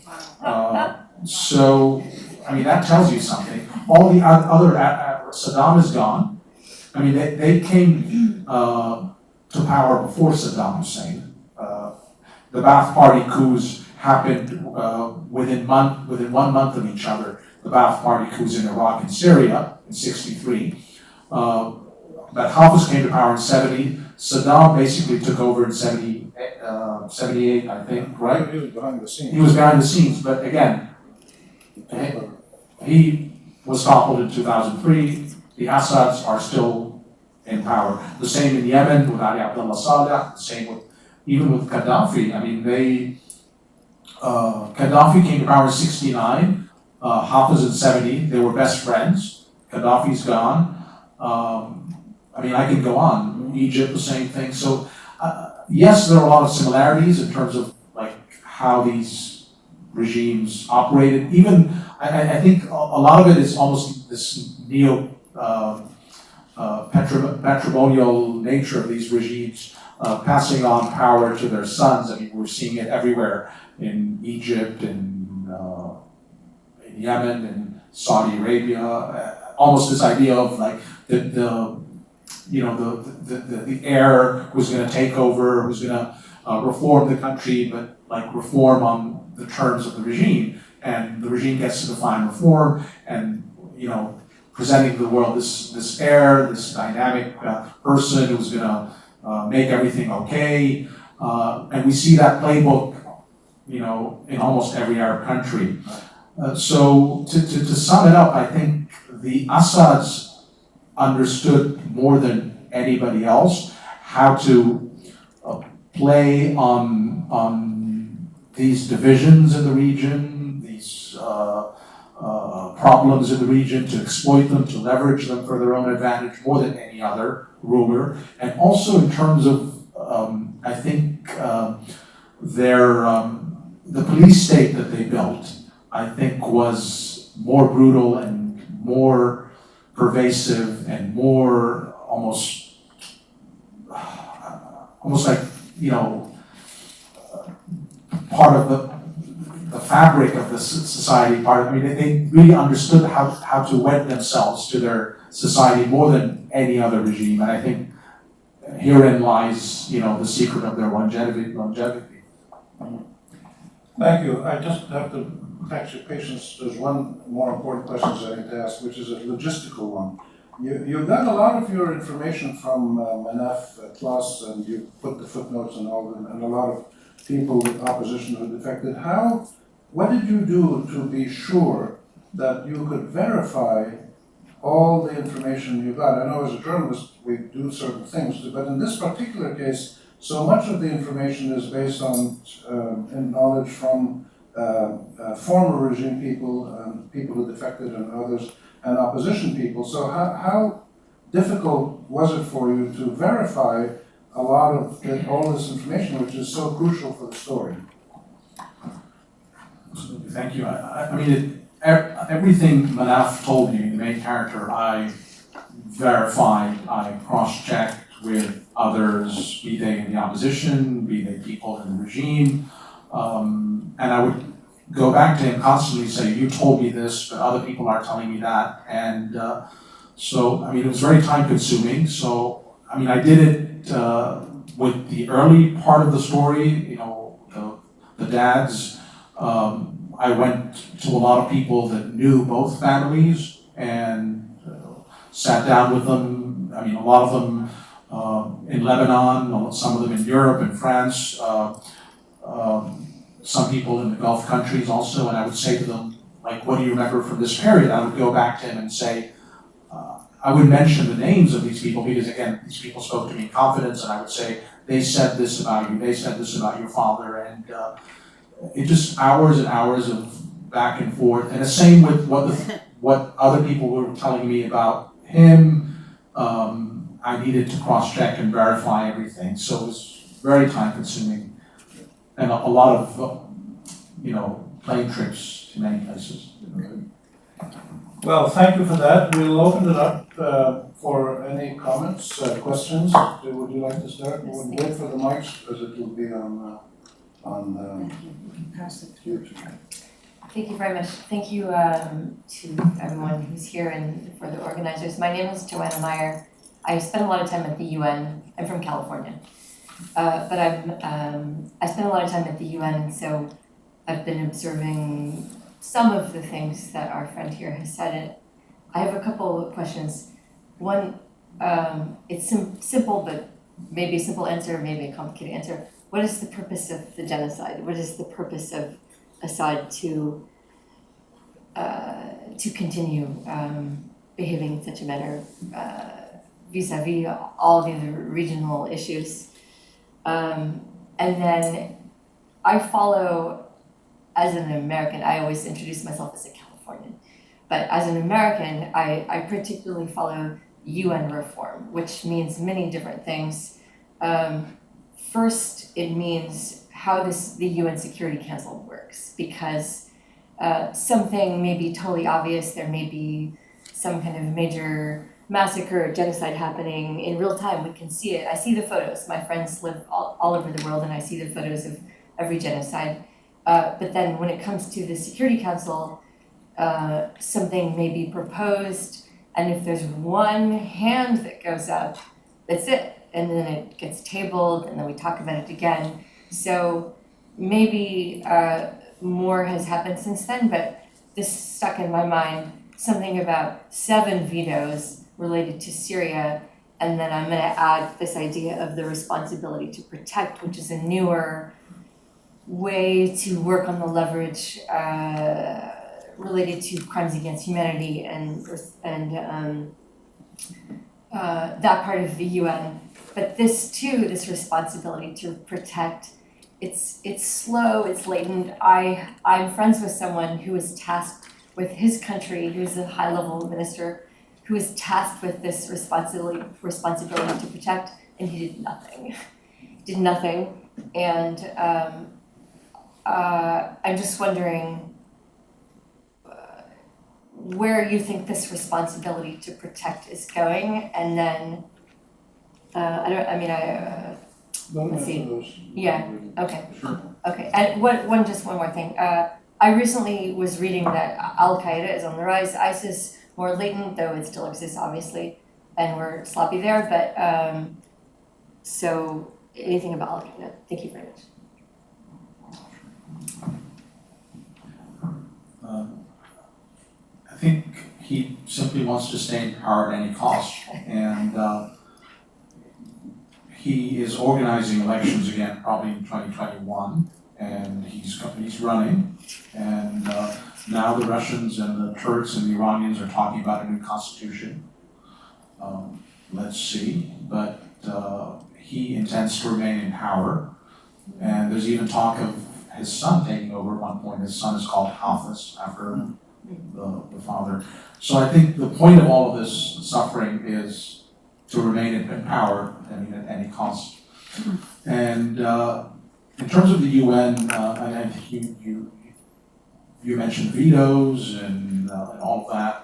So, I mean, that tells you something. All the other, Saddam is gone. I mean, they came to power before Saddam Hussein. The Ba'ath Party coups happened within 1 month of each other. The Ba'ath Party coups in Iraq and Syria in '63. But Hafez came to power in '70. Saddam basically took over in 78, I think, right? He was behind the scenes. He was behind the scenes, but again, he was toppled in 2003. The Assads are still in power. The same in Yemen with Ali Abdullah Saleh, the same even with Gaddafi. I mean, Gaddafi came to power in '69, Hafez in '70. They were best friends. Gaddafi's gone. I mean, I can go on. Egypt, the same thing. So, yes, there are a lot of similarities in terms of like how these regimes operated. Even, I think a lot of it is almost this patrimonial nature of these regimes, passing on power to their sons. I mean, we're seeing it everywhere in Egypt, in Yemen, in Saudi Arabia. Almost this idea of like the heir who's going to take over, who's going to reform the country, but like reform on the terms of the regime, and the regime gets to define reform, and presenting to the world this heir, this dynamic person who's going to make everything okay, and we see that playbook, in almost every Arab country. So to sum it up, I think the Assads understood more than anybody else how to play on these divisions in the region, these problems in the region, to exploit them, to leverage them for their own advantage more than any other ruler. And also in terms of, I think, the police state that they built, I think was more brutal and more pervasive and more almost like, part of the fabric of the society. They really understood how to wed themselves to their society more than any other regime. And I think herein lies, the secret of their longevity. Thank you. I just have to thank your patience. There's one more important question I need to ask, which is a logistical one. You got a lot of your information from Manaf Plus, and you put the footnotes and all, and a lot of people with opposition who defected. What did you do to be sure that you could verify all the information you got? I know as a journalist we do certain things, but in this particular case, So much of the information is based on knowledge from former regime people, people who defected and others, and opposition people. So how difficult was it for you to verify a lot of all this information, which is so crucial for the story? Absolutely, thank you. I mean, everything Manaf told me, the main character, I verified, I cross-checked with others, be they in the opposition, be they people in the regime, and I would go back to him constantly, say, you told me this, but other people are telling me that, and so, I mean, it was very time-consuming. So, I mean, I did it with the early part of the story, you know, the dads. I went to a lot of people that knew both families and sat down with them. I mean, a lot of them in Lebanon, some of them in Europe and France, some people in the Gulf countries also, and I would say to them, like, what do you remember from this period? I would go back to him and say, I would mention the names of these people because, again, these people spoke to me in confidence, and I would say, they said this about you, they said this about your father, and it just hours and hours of back and forth. And the same with what other people were telling me about him. I needed to cross-check and verify everything, so it was very time-consuming, and a lot of, you know, plane trips to many places. Well, thank you for that. We'll open it up for any comments, questions. Would you like to start? We'll wait for the mics as it will be on YouTube. Thank you very much. Thank you to everyone who's here and for the organizers. My name is Joanna Meyer. I spent a lot of time at the UN. I'm from California, but I spent a lot of time at the UN, so I've been observing some of the things that our friend here has said. I have a couple of questions. One, it's simple, but maybe a simple answer, maybe a complicated answer. What is the purpose of the genocide? What is the purpose of Assad to continue behaving in such a manner vis-a-vis all the other regional issues? And then I follow, as an American, I always introduce myself as a Californian, but as an American, I particularly follow UN reform, which means many different things. First, it means how the UN Security Council works, because something may be totally obvious, there may be some kind of major massacre or genocide happening in real time, we can see it. I see the photos, my friends live all over the world, and I see the photos of every genocide. But then when it comes to the Security Council, something may be proposed, and if there's one hand that goes up, that's it. And then it gets tabled, and then we talk about it again. So maybe more has happened since then, but this stuck in my mind, something about 7 vetoes related to Syria, and then I'm gonna add this idea of the responsibility to protect, which is a newer way to work on the leverage related to crimes against humanity and that part of the UN. But this too, this responsibility to protect, it's slow, it's latent. I'm friends with someone who was tasked with his country, who's a high-level minister, who was tasked with this responsibility to protect, and he did nothing. Did nothing, and I'm just wondering where you think this responsibility to protect is going, and then let's see. Yeah. Okay. Sure. Okay. And one more thing. I recently was reading that Al Qaeda is on the rise. ISIS more latent, though it still exists, obviously, and we're sloppy there. But so anything about Al Qaeda? Thank you very much. I think he simply wants to stay in power at any cost, and he is organizing elections again, probably in 2021, and he's running, and now the Russians and the Turks and the Iranians are talking about a new constitution. Let's see, but he intends to remain in power. And there's even talk of his son taking over at one point. His son is called Hafiz after the father. So I think the point of all of this suffering is to remain in power, I mean, at any cost. And in terms of the UN, and I think you mentioned vetoes and all of that.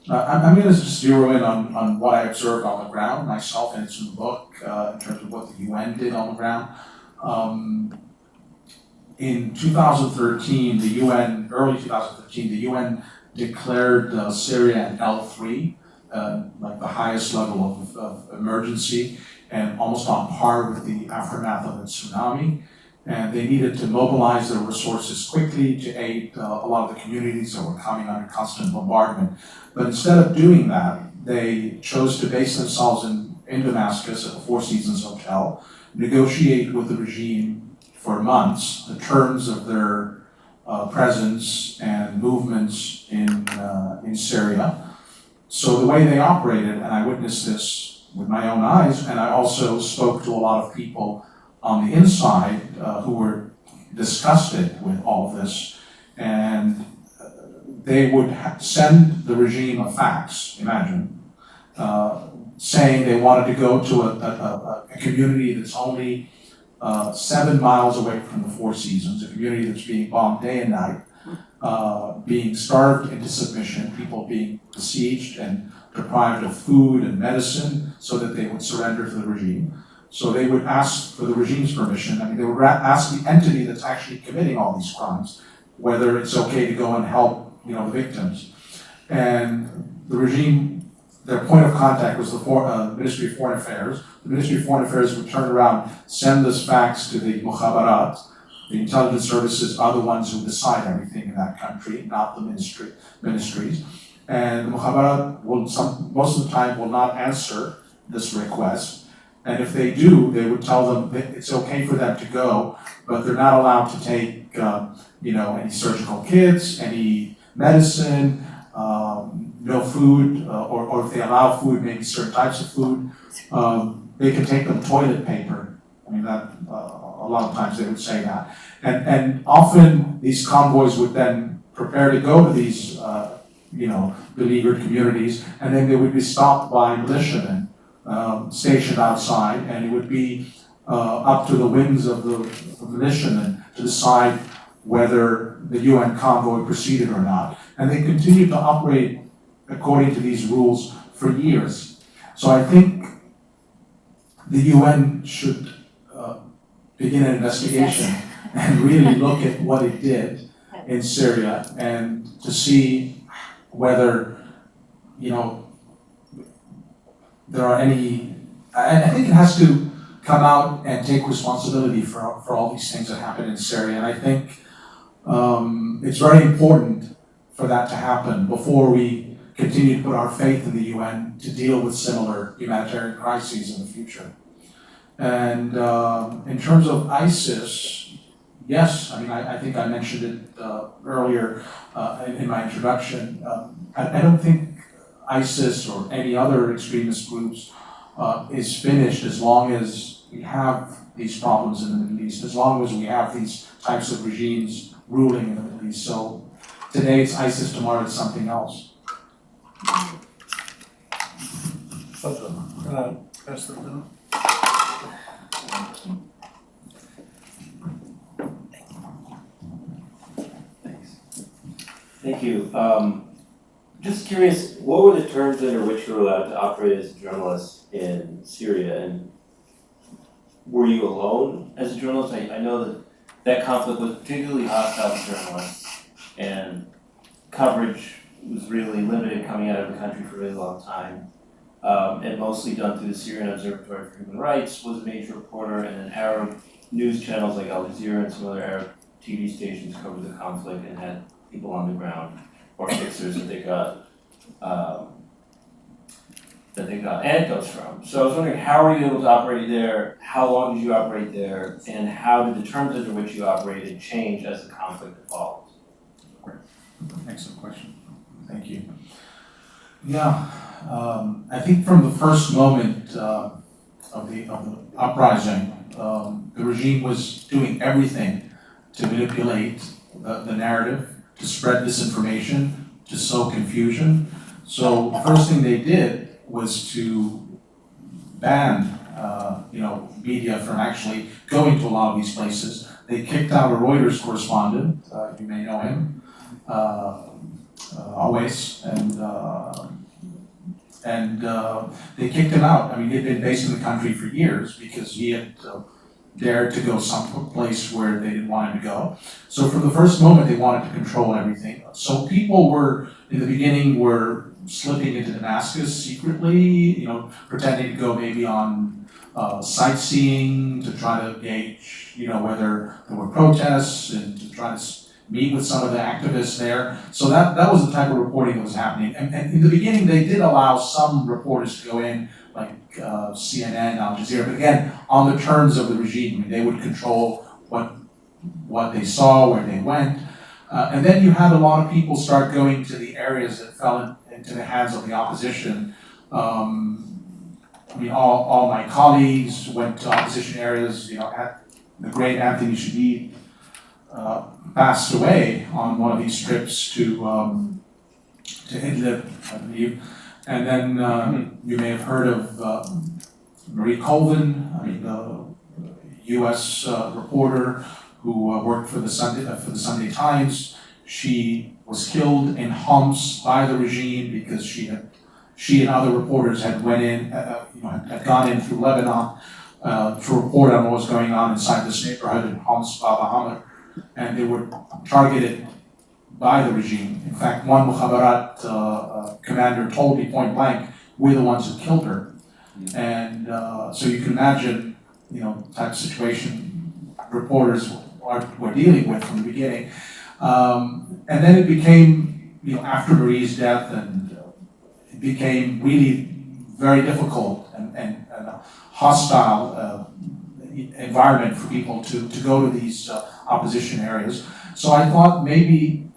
I'm going to just zero in on what I observed on the ground myself, and it's in the book in terms of what the UN did on the ground. In 2013, early 2013, the UN declared Syria an L3, like the highest level of emergency, and almost on par with the aftermath of the tsunami. And they needed to mobilize their resources quickly to aid a lot of the communities that were coming under constant bombardment. But instead of doing that, they chose to base themselves in Damascus at the Four Seasons Hotel, negotiate with the regime for months the terms of their presence and movements in Syria. So the way they operated, and I witnessed this with my own eyes, and I also spoke to a lot of people on the inside who were disgusted with all of this, and they would send the regime a fax, imagine, saying they wanted to go to a community that's only 7 miles away from the Four Seasons, a community that's being bombed day and night, being starved into submission, people being besieged and deprived of food and medicine so that they would surrender to the regime. So they would ask for the regime's permission. I mean, they would ask the entity that's actually committing all these crimes whether it's okay to go and help, the victims. And the regime, their point of contact was the Ministry of Foreign Affairs. The Ministry of Foreign Affairs would turn around, send this fax to the Mukhabarat. The intelligence services are the ones who decide everything in that country, not the ministries. And the Mukhabarat most of the time will not answer this request. And if they do, they would tell them that it's okay for them to go, but they're not allowed to take, any surgical kits, any medicine, no food, or if they allow food, maybe certain types of food. They can take them toilet paper. I mean, that a lot of times they would say that. And often these convoys would then prepare to go to these, beleaguered communities, and then they would be stopped by militiamen stationed outside, and it would be up to the wings of the militiamen to decide whether the UN convoy proceeded or not. And they continued to operate according to these rules for years. So I think the UN should begin an investigation and really look at what it did in Syria and to see whether, there are any, I think it has to come out and take responsibility for all these things that happened in Syria. And I think it's very important for that to happen before we continue to put our faith in the UN to deal with similar humanitarian crises in the future. And in terms of ISIS, yes, I think I mentioned it earlier in my introduction. I don't think ISIS or any other extremist groups is finished as long as we have these problems in the Middle East, as long as we have these types of regimes ruling in the Middle East. So today it's ISIS, tomorrow it's something else. Pass that down. Thank you. Just curious, what were the terms under which you were allowed to operate as a journalist in Syria, and were you alone as a journalist? I know that conflict was particularly hostile to journalists, and coverage was really limited coming out of the country for a really long time, and mostly done through the Syrian Observatory for Human Rights was a major reporter, and then Arab news channels like Al Jazeera and some other Arab TV stations covered the conflict and had people on the ground or fixers that they got anecdotes from. So I was wondering, how were you able to operate there? How long did you operate there? And how did the terms under which you operated change as the conflict evolved? Excellent question. Thank you. Yeah, I think from the first moment the uprising, the regime was doing everything to manipulate the narrative, to spread disinformation, to sow confusion. So the first thing they did was to ban, media from actually going to a lot of these places. They kicked out a Reuters correspondent, you may know him, Always, and they kicked him out. I mean, he'd been based in the country for years because he had dared to go someplace where they didn't want him to go. So from the first moment, they wanted to control everything. So people were, in the beginning, were slipping into Damascus secretly, pretending to go maybe on sightseeing to try to gauge, whether there were protests and to try to meet with some of the activists there. So that was the type of reporting that was happening. And in the beginning, they did allow some reporters to go in, like CNN, Al Jazeera, but again, on the terms of the regime. I mean, they would control what they saw, where they went. And then you had a lot of people start going to the areas that fell into the hands of the opposition. All my colleagues went to opposition areas. The great Anthony Shadid passed away on one of these trips to Idlib, I believe. And then you may have heard of Marie Colvin, the U.S. reporter who worked for the Sunday Times. She was killed in Homs by the regime because she and other reporters had had gone in through Lebanon to report on what was going on inside this neighborhood in Homs, Baba Hamad, and they were targeted by the regime. In fact, one Mukhabarat commander told me point blank, "We're the ones who killed her." And so you can imagine, type of situation reporters were dealing with from the beginning. And then it became, after Marie's death, and it became really very difficult and a hostile environment for people to go to these opposition areas. So I thought maybe,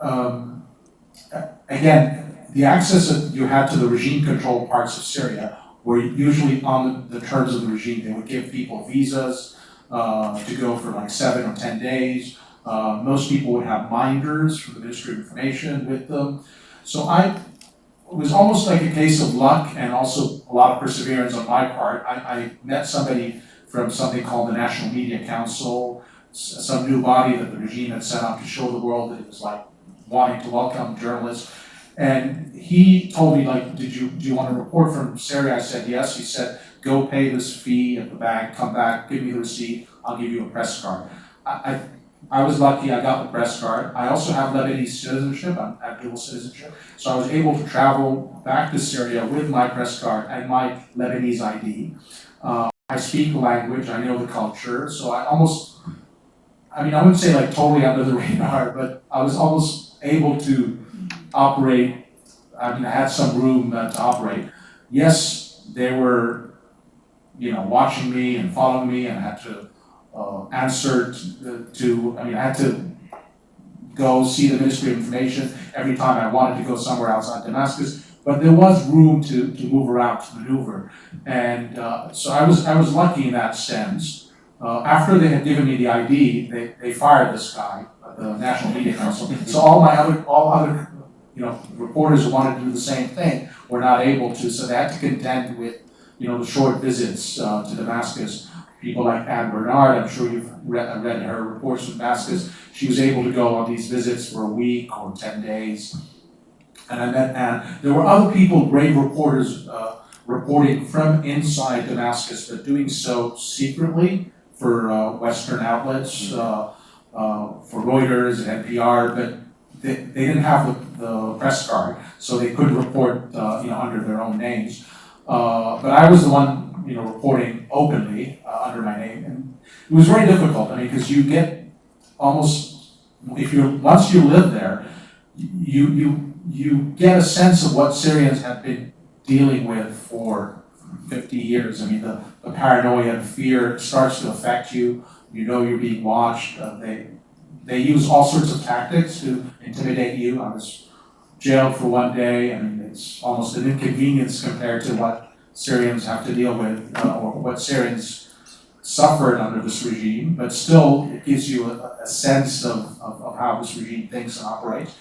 again, the access that you had to the regime-controlled parts of Syria were usually on the terms of the regime. They would give people visas to go for like 7 or 10 days. Most people would have minders from the Ministry of Information with them. So it was almost like a case of luck and also a lot of perseverance on my part. I met somebody from something called the National Media Council, some new body that the regime had set up to show the world that it was like wanting to welcome journalists. And he told me, like, do you want to report from Syria? I said, yes. He said, go pay this fee at the bank, come back, give me the receipt, I'll give you a press card. I was lucky, I got the press card. I also have Lebanese citizenship, I have dual citizenship. So I was able to travel back to Syria with my press card and my Lebanese ID. I speak the language, I know the culture, so I wouldn't say like totally under the radar, but I was almost able to operate. I had some room to operate. Yes, they were, watching me and following me, and I had to answer I had to go see the Ministry of Information every time I wanted to go somewhere outside Damascus. But there was room to move around, to maneuver, and so I was lucky in that sense. After they had given me the ID, they fired this guy, the National Media Council. So all other reporters who wanted to do the same thing were not able to. So they had to contend with the short visits to Damascus. People like Anne Bernard, I'm sure you've read her reports from Damascus. She was able to go on these visits for a week or 10 days. And I met Anne. There were other people, brave reporters, reporting from inside Damascus, but doing so secretly for Western outlets, for Reuters and NPR, but they didn't have the press card, so they couldn't report under their own names. But I was the one reporting openly under my name, and it was very difficult. Because you get almost, once you live there, you get a sense of what Syrians have been dealing with for 50 years. The paranoia and fear starts to affect you. You're being watched. They use all sorts of tactics to intimidate you. I was jailed for one day. It's almost an inconvenience compared to what Syrians have to deal with, or what Syrians suffered under this regime, but still it gives you a sense of how this regime thinks and operates.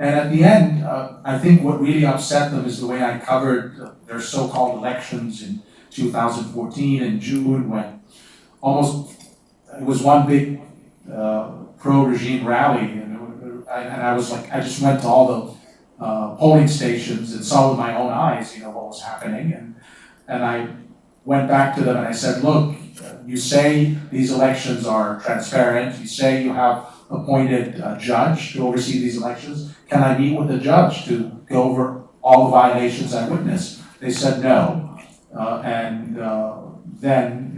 And at the end, I think what really upset them is the way I covered their so-called elections in 2014 in June, when it was one big pro-regime rally, and I was like, I just went to all the polling stations and saw with my own eyes, what was happening, and I went back to them and I said, look, you say these elections are transparent, you say you have appointed a judge to oversee these elections, can I meet with the judge to go over all the violations I witnessed? They said no, and then,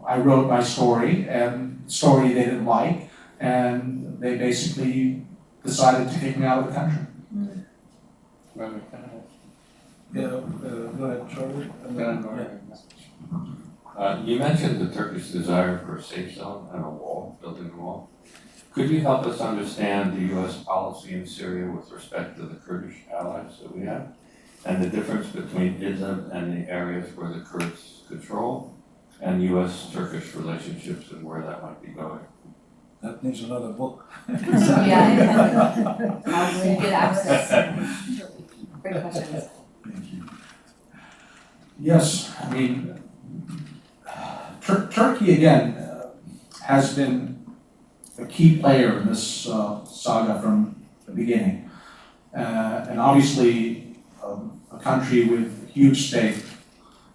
I wrote my story, and story they didn't like, and they basically decided to kick me out of the country. Yeah, go ahead, Charlie, and then, You mentioned the Turkish desire for a safe zone and a wall, building a wall. Could you help us understand the U.S. policy in Syria with respect to the Kurdish allies that we have, and the difference between Idlib and the areas where the Kurds control, and U.S.-Turkish relationships and where that might be going? that needs another book. Yeah. Probably good access. Great questions. Thank you. Yes, I mean, Turkey again has been a key player in this saga from the beginning, and obviously a country with huge stake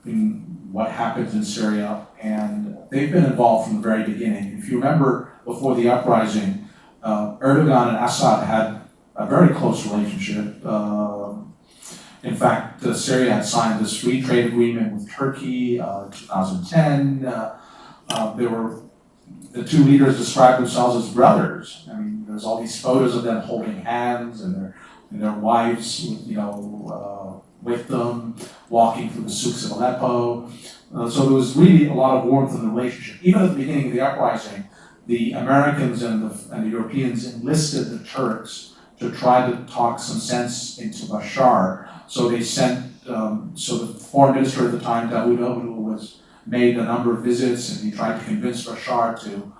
in what happens in Syria, and they've been involved from the very beginning. If you remember, before the uprising, Erdogan and Assad had a very close relationship. In fact, Syria had signed this free trade agreement with Turkey in 2010. The two leaders described themselves as brothers. I mean, there's all these photos of them holding hands, and their wives, with them, walking through the souks of Aleppo. So there was really a lot of warmth in the relationship. Even at the beginning of the uprising, the Americans and the Europeans enlisted the Turks to try to talk some sense into Bashar. So they sent, so the foreign minister at the time, Davutoglu, made a number of visits, and he tried to convince Bashar to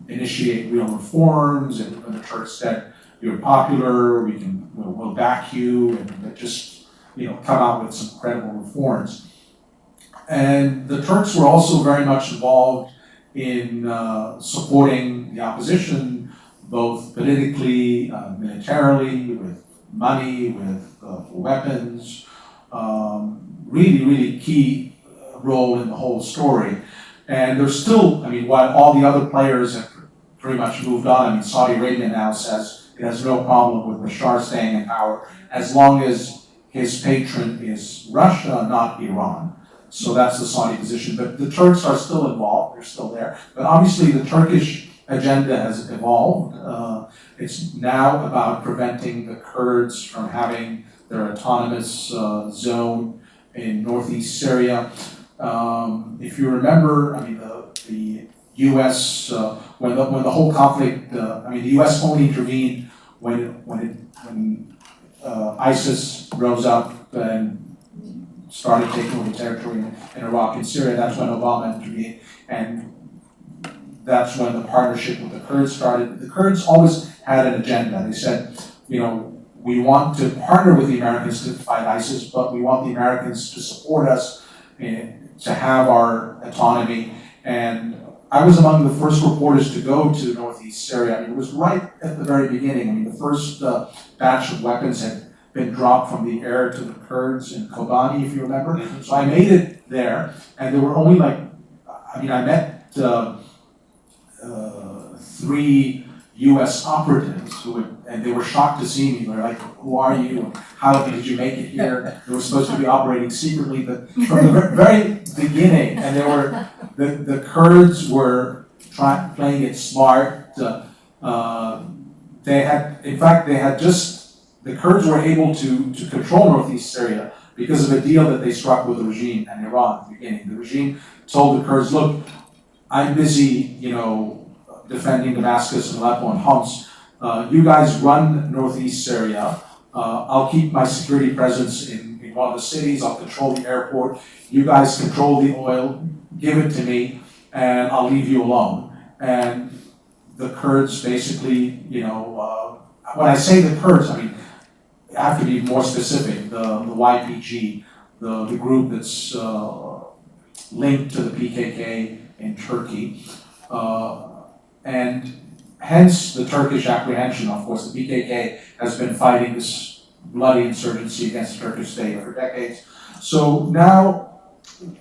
initiate real reforms, and the Turks said, you're popular, we'll back you, and just, come out with some credible reforms. And the Turks were also very much involved in supporting the opposition, both politically, militarily, with money, with weapons, really, really key role in the whole story. And there's still, while all the other players have pretty much moved on, Saudi Arabia now says it has no problem with Bashar staying in power as long as his patron is Russia, not Iran. So that's the Saudi position. But the Turks are still involved, they're still there. But obviously the Turkish agenda has evolved. It's now about preventing the Kurds from having their autonomous zone in northeast Syria. If you remember, the U.S. When the whole conflict, the U.S. only intervened when ISIS rose up and started taking over territory in Iraq and Syria. That's when Obama intervened, and that's when the partnership with the Kurds started. The Kurds always had an agenda. They said, we want to partner with the Americans to fight ISIS, but we want the Americans to support us to have our autonomy. And I was among the first reporters to go to northeast Syria. It was right at the very beginning. The first batch of weapons had been dropped from the air to the Kurds in Kobani, if you remember. Mm-hmm. So I made it there, and there were only I met 3 U.S. operatives and they were shocked to see me. They're like, who are you? How did you make it here? They were supposed to be operating secretly, but from the very beginning, and the Kurds were playing it smart. The Kurds were able to control northeast Syria because of a deal that they struck with the regime and Iran at the beginning. The regime told the Kurds, look, I'm busy, defending Damascus and Aleppo and Homs. You guys run northeast Syria. I'll keep my security presence in be one of the cities, I'll control the airport, you guys control the oil, give it to me, and I'll leave you alone. And the Kurds basically, when I say the Kurds, I mean, I have to be more specific, the YPG, the group that's linked to the PKK in Turkey, and hence the Turkish apprehension. Of course, the PKK has been fighting this bloody insurgency against the Turkish state for decades. So now,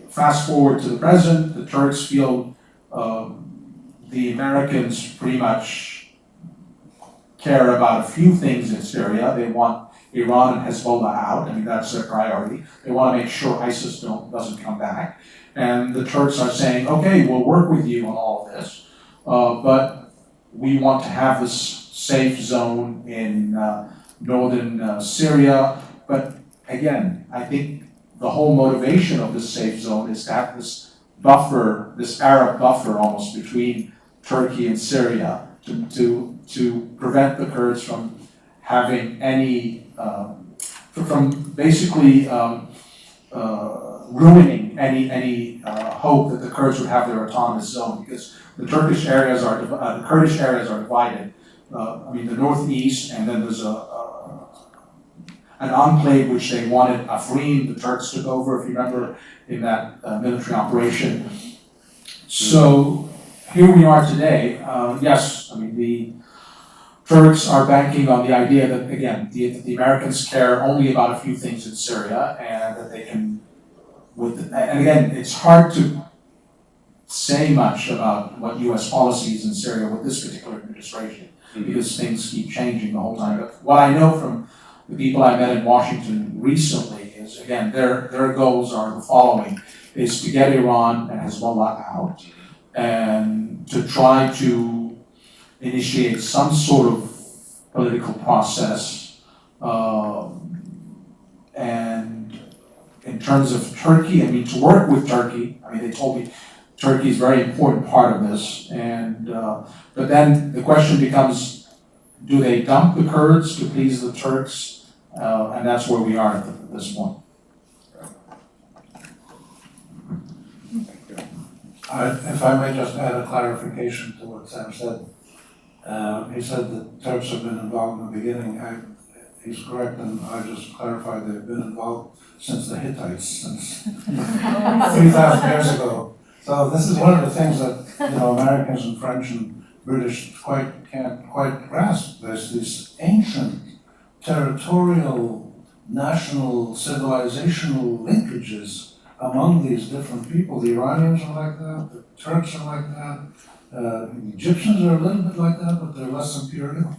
fast forward to the present, the Turks feel the Americans pretty much care about a few things in Syria. They want Iran and Hezbollah out. I mean, that's their priority. They want to make sure ISIS doesn't come back. And the Turks are saying, okay, we'll work with you on all of this, but we want to have this safe zone in northern Syria. But again, I think the whole motivation of this safe zone is to have this buffer, this Arab buffer almost between Turkey and Syria to prevent the Kurds from having any, from basically ruining any hope that the Kurds would have their autonomous zone, because the Kurdish areas are divided. I mean, the northeast, and then there's an enclave which they wanted, Afrin, the Turks took over, if you remember, in that military operation. So here we are today. Yes, I mean, the Turks are banking on the idea that, again, the Americans care only about a few things in Syria, and that they can, and again, it's hard to say much about what U.S. policy is in Syria with this particular administration, because things keep changing the whole time. But what I know from the people I met in Washington recently is, again, their goals are the following, is to get Iran and Hezbollah out, and to try to initiate some sort of political process. And in terms of Turkey, I mean, to work with Turkey, I mean, they told me Turkey is a very important part of this. And but then the question becomes, do they dump the Kurds to please the Turks? And that's where we are at this point. If I may just add a clarification to what Sam said. He said that Turks have been involved in the beginning. He's correct, and I just clarified they've been involved since the Hittites, since 3,000 years ago. So this is one of the things that Americans and French and British can't quite grasp. There's these ancient territorial, national, civilizational linkages among these different people. The Iranians are like that, the Turks are like that, the Egyptians are a little bit like that, but they're less imperial.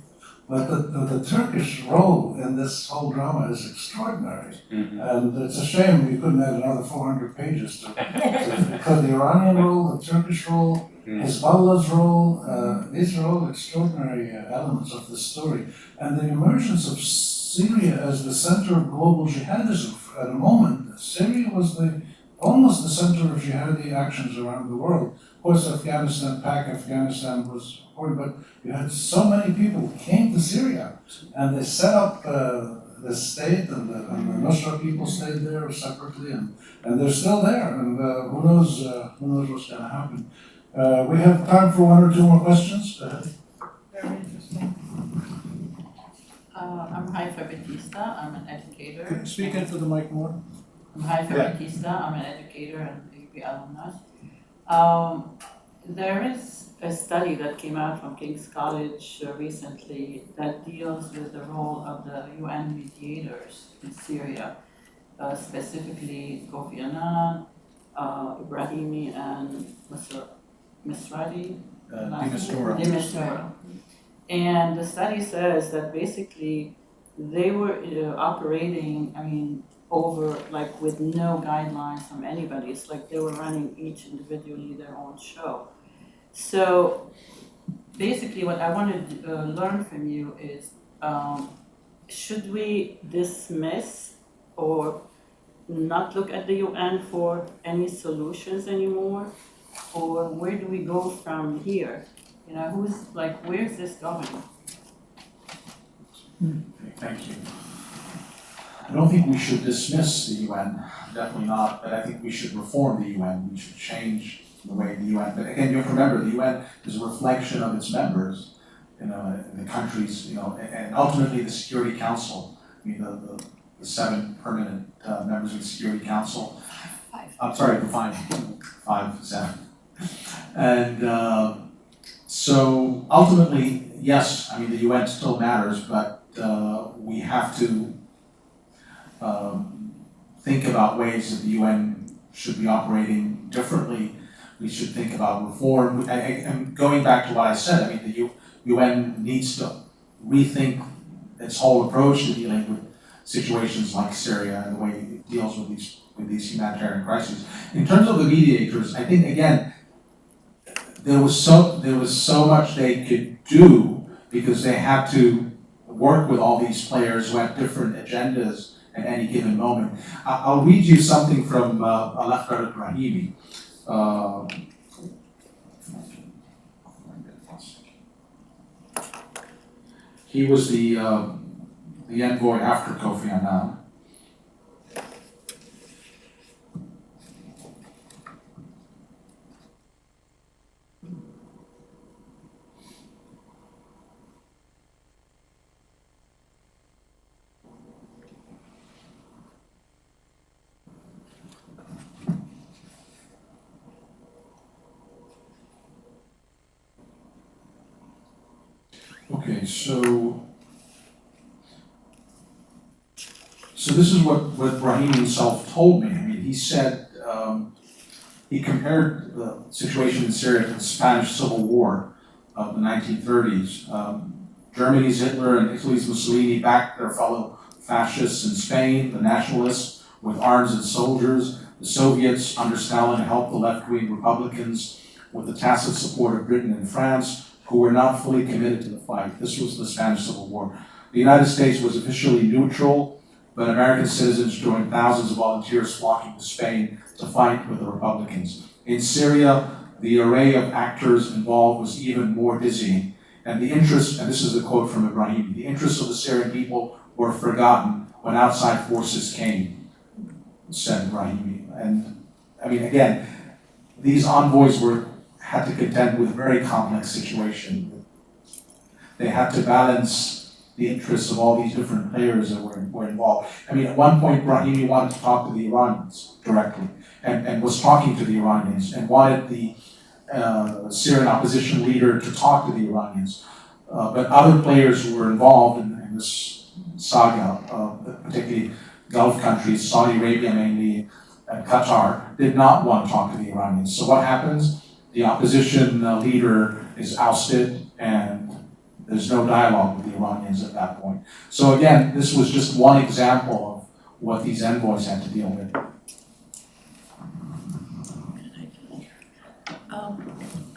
But the Turkish role in this whole drama is extraordinary. Mm-hmm. And it's a shame you couldn't add another 400 pages to because the Iranian role, the Turkish role, Hezbollah's role, these are all extraordinary elements of this story. And the emergence of Syria as the center of global jihadism at a moment, Syria was almost the center of jihadi actions around the world. Of course, Afghanistan was important, but you had so many people who came to Syria, and they set up the state, and the Nusra people stayed there separately, and they're still there, and who knows what's going to happen. We have time for one or two more questions. Go ahead. Very interesting. I'm Haifa Batista. I'm an educator. Can you speak into the mic more? I'm Haifa Batista. I'm an educator and UP alumnus. There is a study that came out from King's College recently that deals with the role of the UN mediators in Syria, specifically Kofi Annan, Ibrahimi, and Misrati. De Mistura. And the study says that basically they were operating, over with no guidelines from anybody. It's like they were running each individually their own show. So basically what I wanted to learn from you is, should we dismiss or not look at the UN for any solutions anymore? Or where do we go from here? Where's this going? Thank you. I don't think we should dismiss the UN, definitely not, but I think we should reform the UN, we should change the way the UN, but again, you have to remember, the UN is a reflection of its members, in the countries, and ultimately the Security Council, I mean, the 7 permanent members of the Security Council. Five. I'm sorry, the 7. And so ultimately, yes, I mean, the UN still matters, but we have to think about ways that the UN should be operating differently. We should think about reform. And going back to what I said, I mean, the UN needs to rethink its whole approach to dealing with situations like Syria and the way it deals with these humanitarian crises. In terms of the mediators, I think again, there was so much they could do because they had to work with all these players who had different agendas at any given moment. I'll read you something from Assad Regime. He was the envoy after Kofi Annan. Okay, so this is what Brahim himself told me. I mean, he said, he compared the situation in Syria to the Spanish Civil War of the 1930s. Germany's Hitler and Italy's Mussolini backed their fellow fascists in Spain, the nationalists with arms and soldiers. The Soviets under Stalin helped the left-wing Republicans with the tacit support of Britain and France, who were not fully committed to the fight. This was the Spanish Civil War. The United States was officially neutral, but American citizens joined thousands of volunteers flocking to Spain to fight with the Republicans. In Syria, the array of actors involved was even more dizzying. And the interests, and this is a quote from Ibrahim, the interests of the Syrian people were forgotten when outside forces came, said Ibrahim. And I mean, again, these envoys had to contend with a very complex situation. They had to balance the interests of all these different players that were involved. I mean, at one point, Brahimi wanted to talk to the Iranians directly, and was talking to the Iranians, and wanted the Syrian opposition leader to talk to the Iranians. But other players who were involved in this saga, particularly Gulf countries, Saudi Arabia mainly, and Qatar, did not want to talk to the Iranians. So what happens? The opposition leader is ousted, and there's no dialogue with the Iranians at that point. So again, this was just one example of what these envoys had to deal with.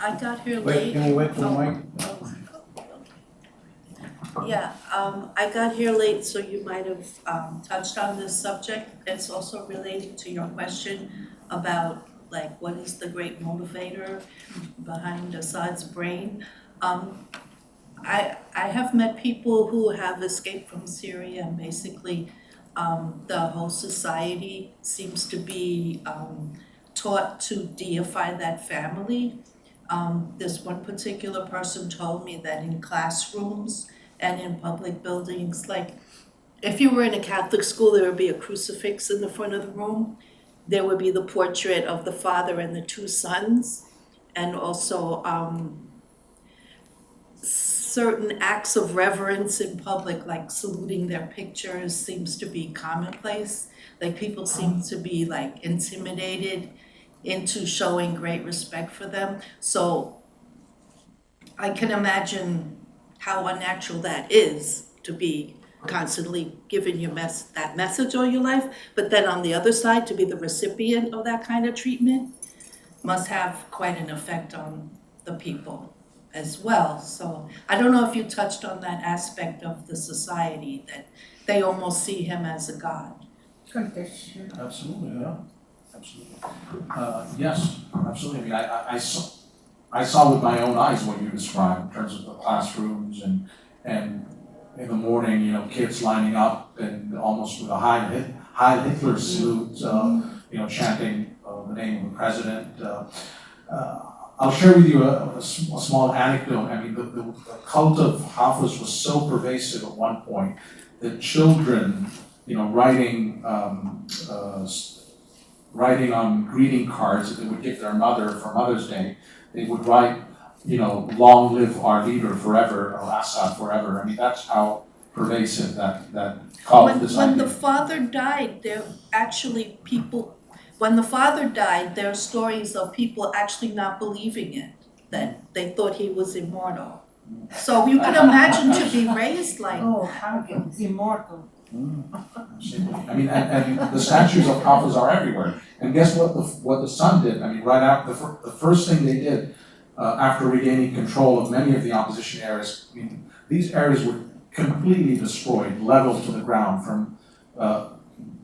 I got here late. Wait, can you wait for the mic? Yeah, I got here late, so you might have touched on this subject. It's also related to your question about like what is the great motivator behind Assad's brain. I have met people who have escaped from Syria, and basically the whole society seems to be taught to deify that family. This one particular person told me that in classrooms and in public buildings, like if you were in a Catholic school, there would be a crucifix in the front of the room. There would be the portrait of the father and the 2 sons, and also certain acts of reverence in public, like saluting their pictures, seems to be commonplace. Like people seem to be like intimidated into showing great respect for them. So I can imagine how unnatural that is to be constantly giving your that message all your life, but then on the other side, to be the recipient of that kind of treatment must have quite an effect on the people as well. So I don't know if you touched on that aspect of the society, that they almost see him as a god. Absolutely, yeah. Absolutely. Yes, absolutely. I mean, I saw with my own eyes what you described in terms of the classrooms and in the morning, you know, kids lining up and almost with a Heil Hitler salute, you know, chanting the name of the president. I'll share with you a small anecdote. I mean, the cult of Hafiz was so pervasive at one point that children, you know, writing on greeting cards that they would give their mother for Mother's Day, they would write, you know, long live our leader forever, or Assad forever. I mean, that's how pervasive that cult, this When idea. the father died, when the father died, there are stories of people actually not believing it, that they thought he was immortal. So you can imagine to be raised like Oh, Hafiz, immortal. I mean, and the statues of Hafiz are everywhere. And guess what the son did? I mean, right after the first thing they did after regaining control of many of the opposition areas, I mean, these areas were completely destroyed, leveled to the ground from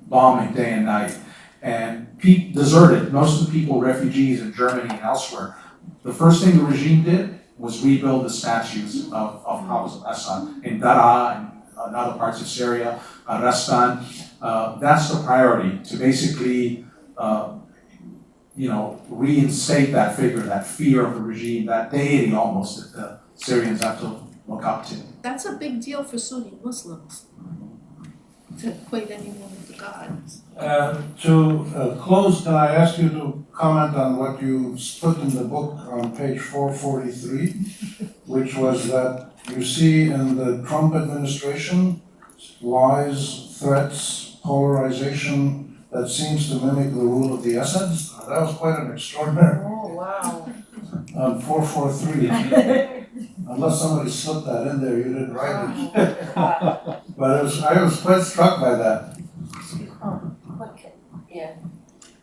bombing day and night, and deserted. Most of the people, refugees in Germany and elsewhere. The first thing the regime did was rebuild the statues of Hafiz al-Assad in Dagher and other parts of Syria, Rastan. That's the priority, to basically, you know, reinstate that figure, that fear of the regime, that deity almost that the Syrians have to look up to. that's a big deal for Sunni Muslims, to equate anyone with the gods. To close, can I ask you to comment on what you put in the book on page 443, which was that you see in the Trump administration lies, threats, polarization that seems to mimic the rule of the Assads? That was quite an extraordinary, Oh, wow. on 443. Unless somebody slipped that in there, you didn't write it. But I was quite struck by that.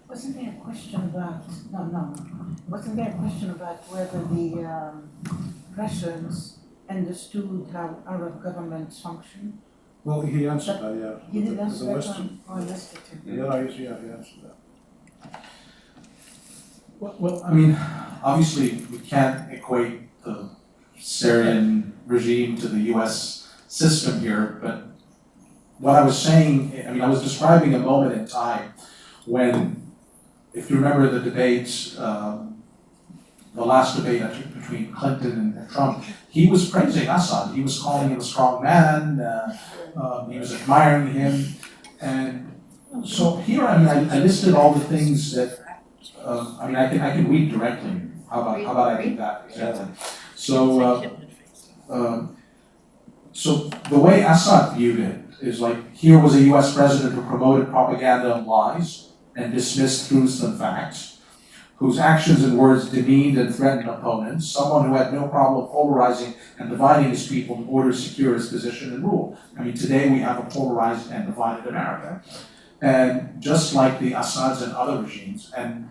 Wasn't there a question about, wasn't there a question about whether the Russians understood how Arab governments function? Well, he answered that, yeah. He did The answer that Western- one? Oh, I missed it too. Yeah, he answered that. Well, I mean, obviously, we can't equate the Syrian regime to the US system here, but what I was saying, I mean, I was describing a moment in time when, if you remember the debates, the last debate between Clinton and Trump, he was praising Assad. He was calling him a strong man, he was admiring him, and so here, I mean, I listed all the things that, I mean, I can read directly. How about I do that? Exactly. So the way Assad viewed it is like, here was a US president who promoted propaganda and lies and dismissed truths and facts, whose actions and words demeaned and threatened opponents, someone who had no problem polarizing and dividing his people in order to secure his position and rule. I mean, today we have a polarized and divided America. And just like the Assads and other regimes, and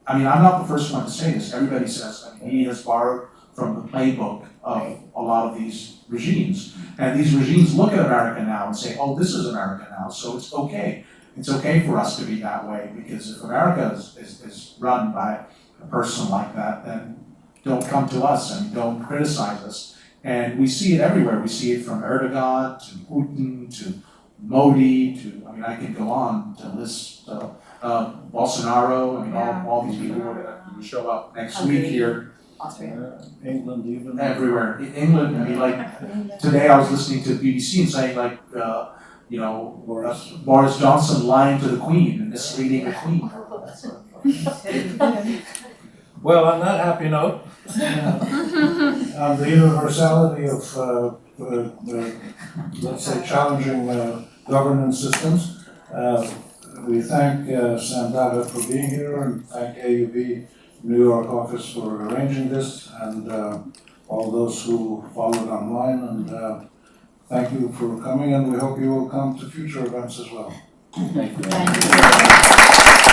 I mean, I'm not the first one to say this, everybody says, I mean, he has borrowed from the playbook of a lot of these regimes. And these regimes look at America now and say, oh, this is America now, so it's okay. It's okay for us to be that way, because if America is run by a person like that, then don't come to us and don't criticize us. And we see it everywhere. We see it from Erdogan to Putin to Modi to, I mean, I can go on to list Bolsonaro. I mean, all these people are going to show up next week here. Austria. England even. Everywhere. In England, I mean, like, today I was listening to BBC and saying, like, you know, Boris Johnson lying to the Queen and misleading the Queen. Well, on that happy note, on the universality of, let's say, challenging governance systems, we thank Sam Dagher for being here, and thank AUB New York office for arranging this, and all those who followed online, and thank you for coming, and we hope you will come to future events as well. Thank you. Thank you.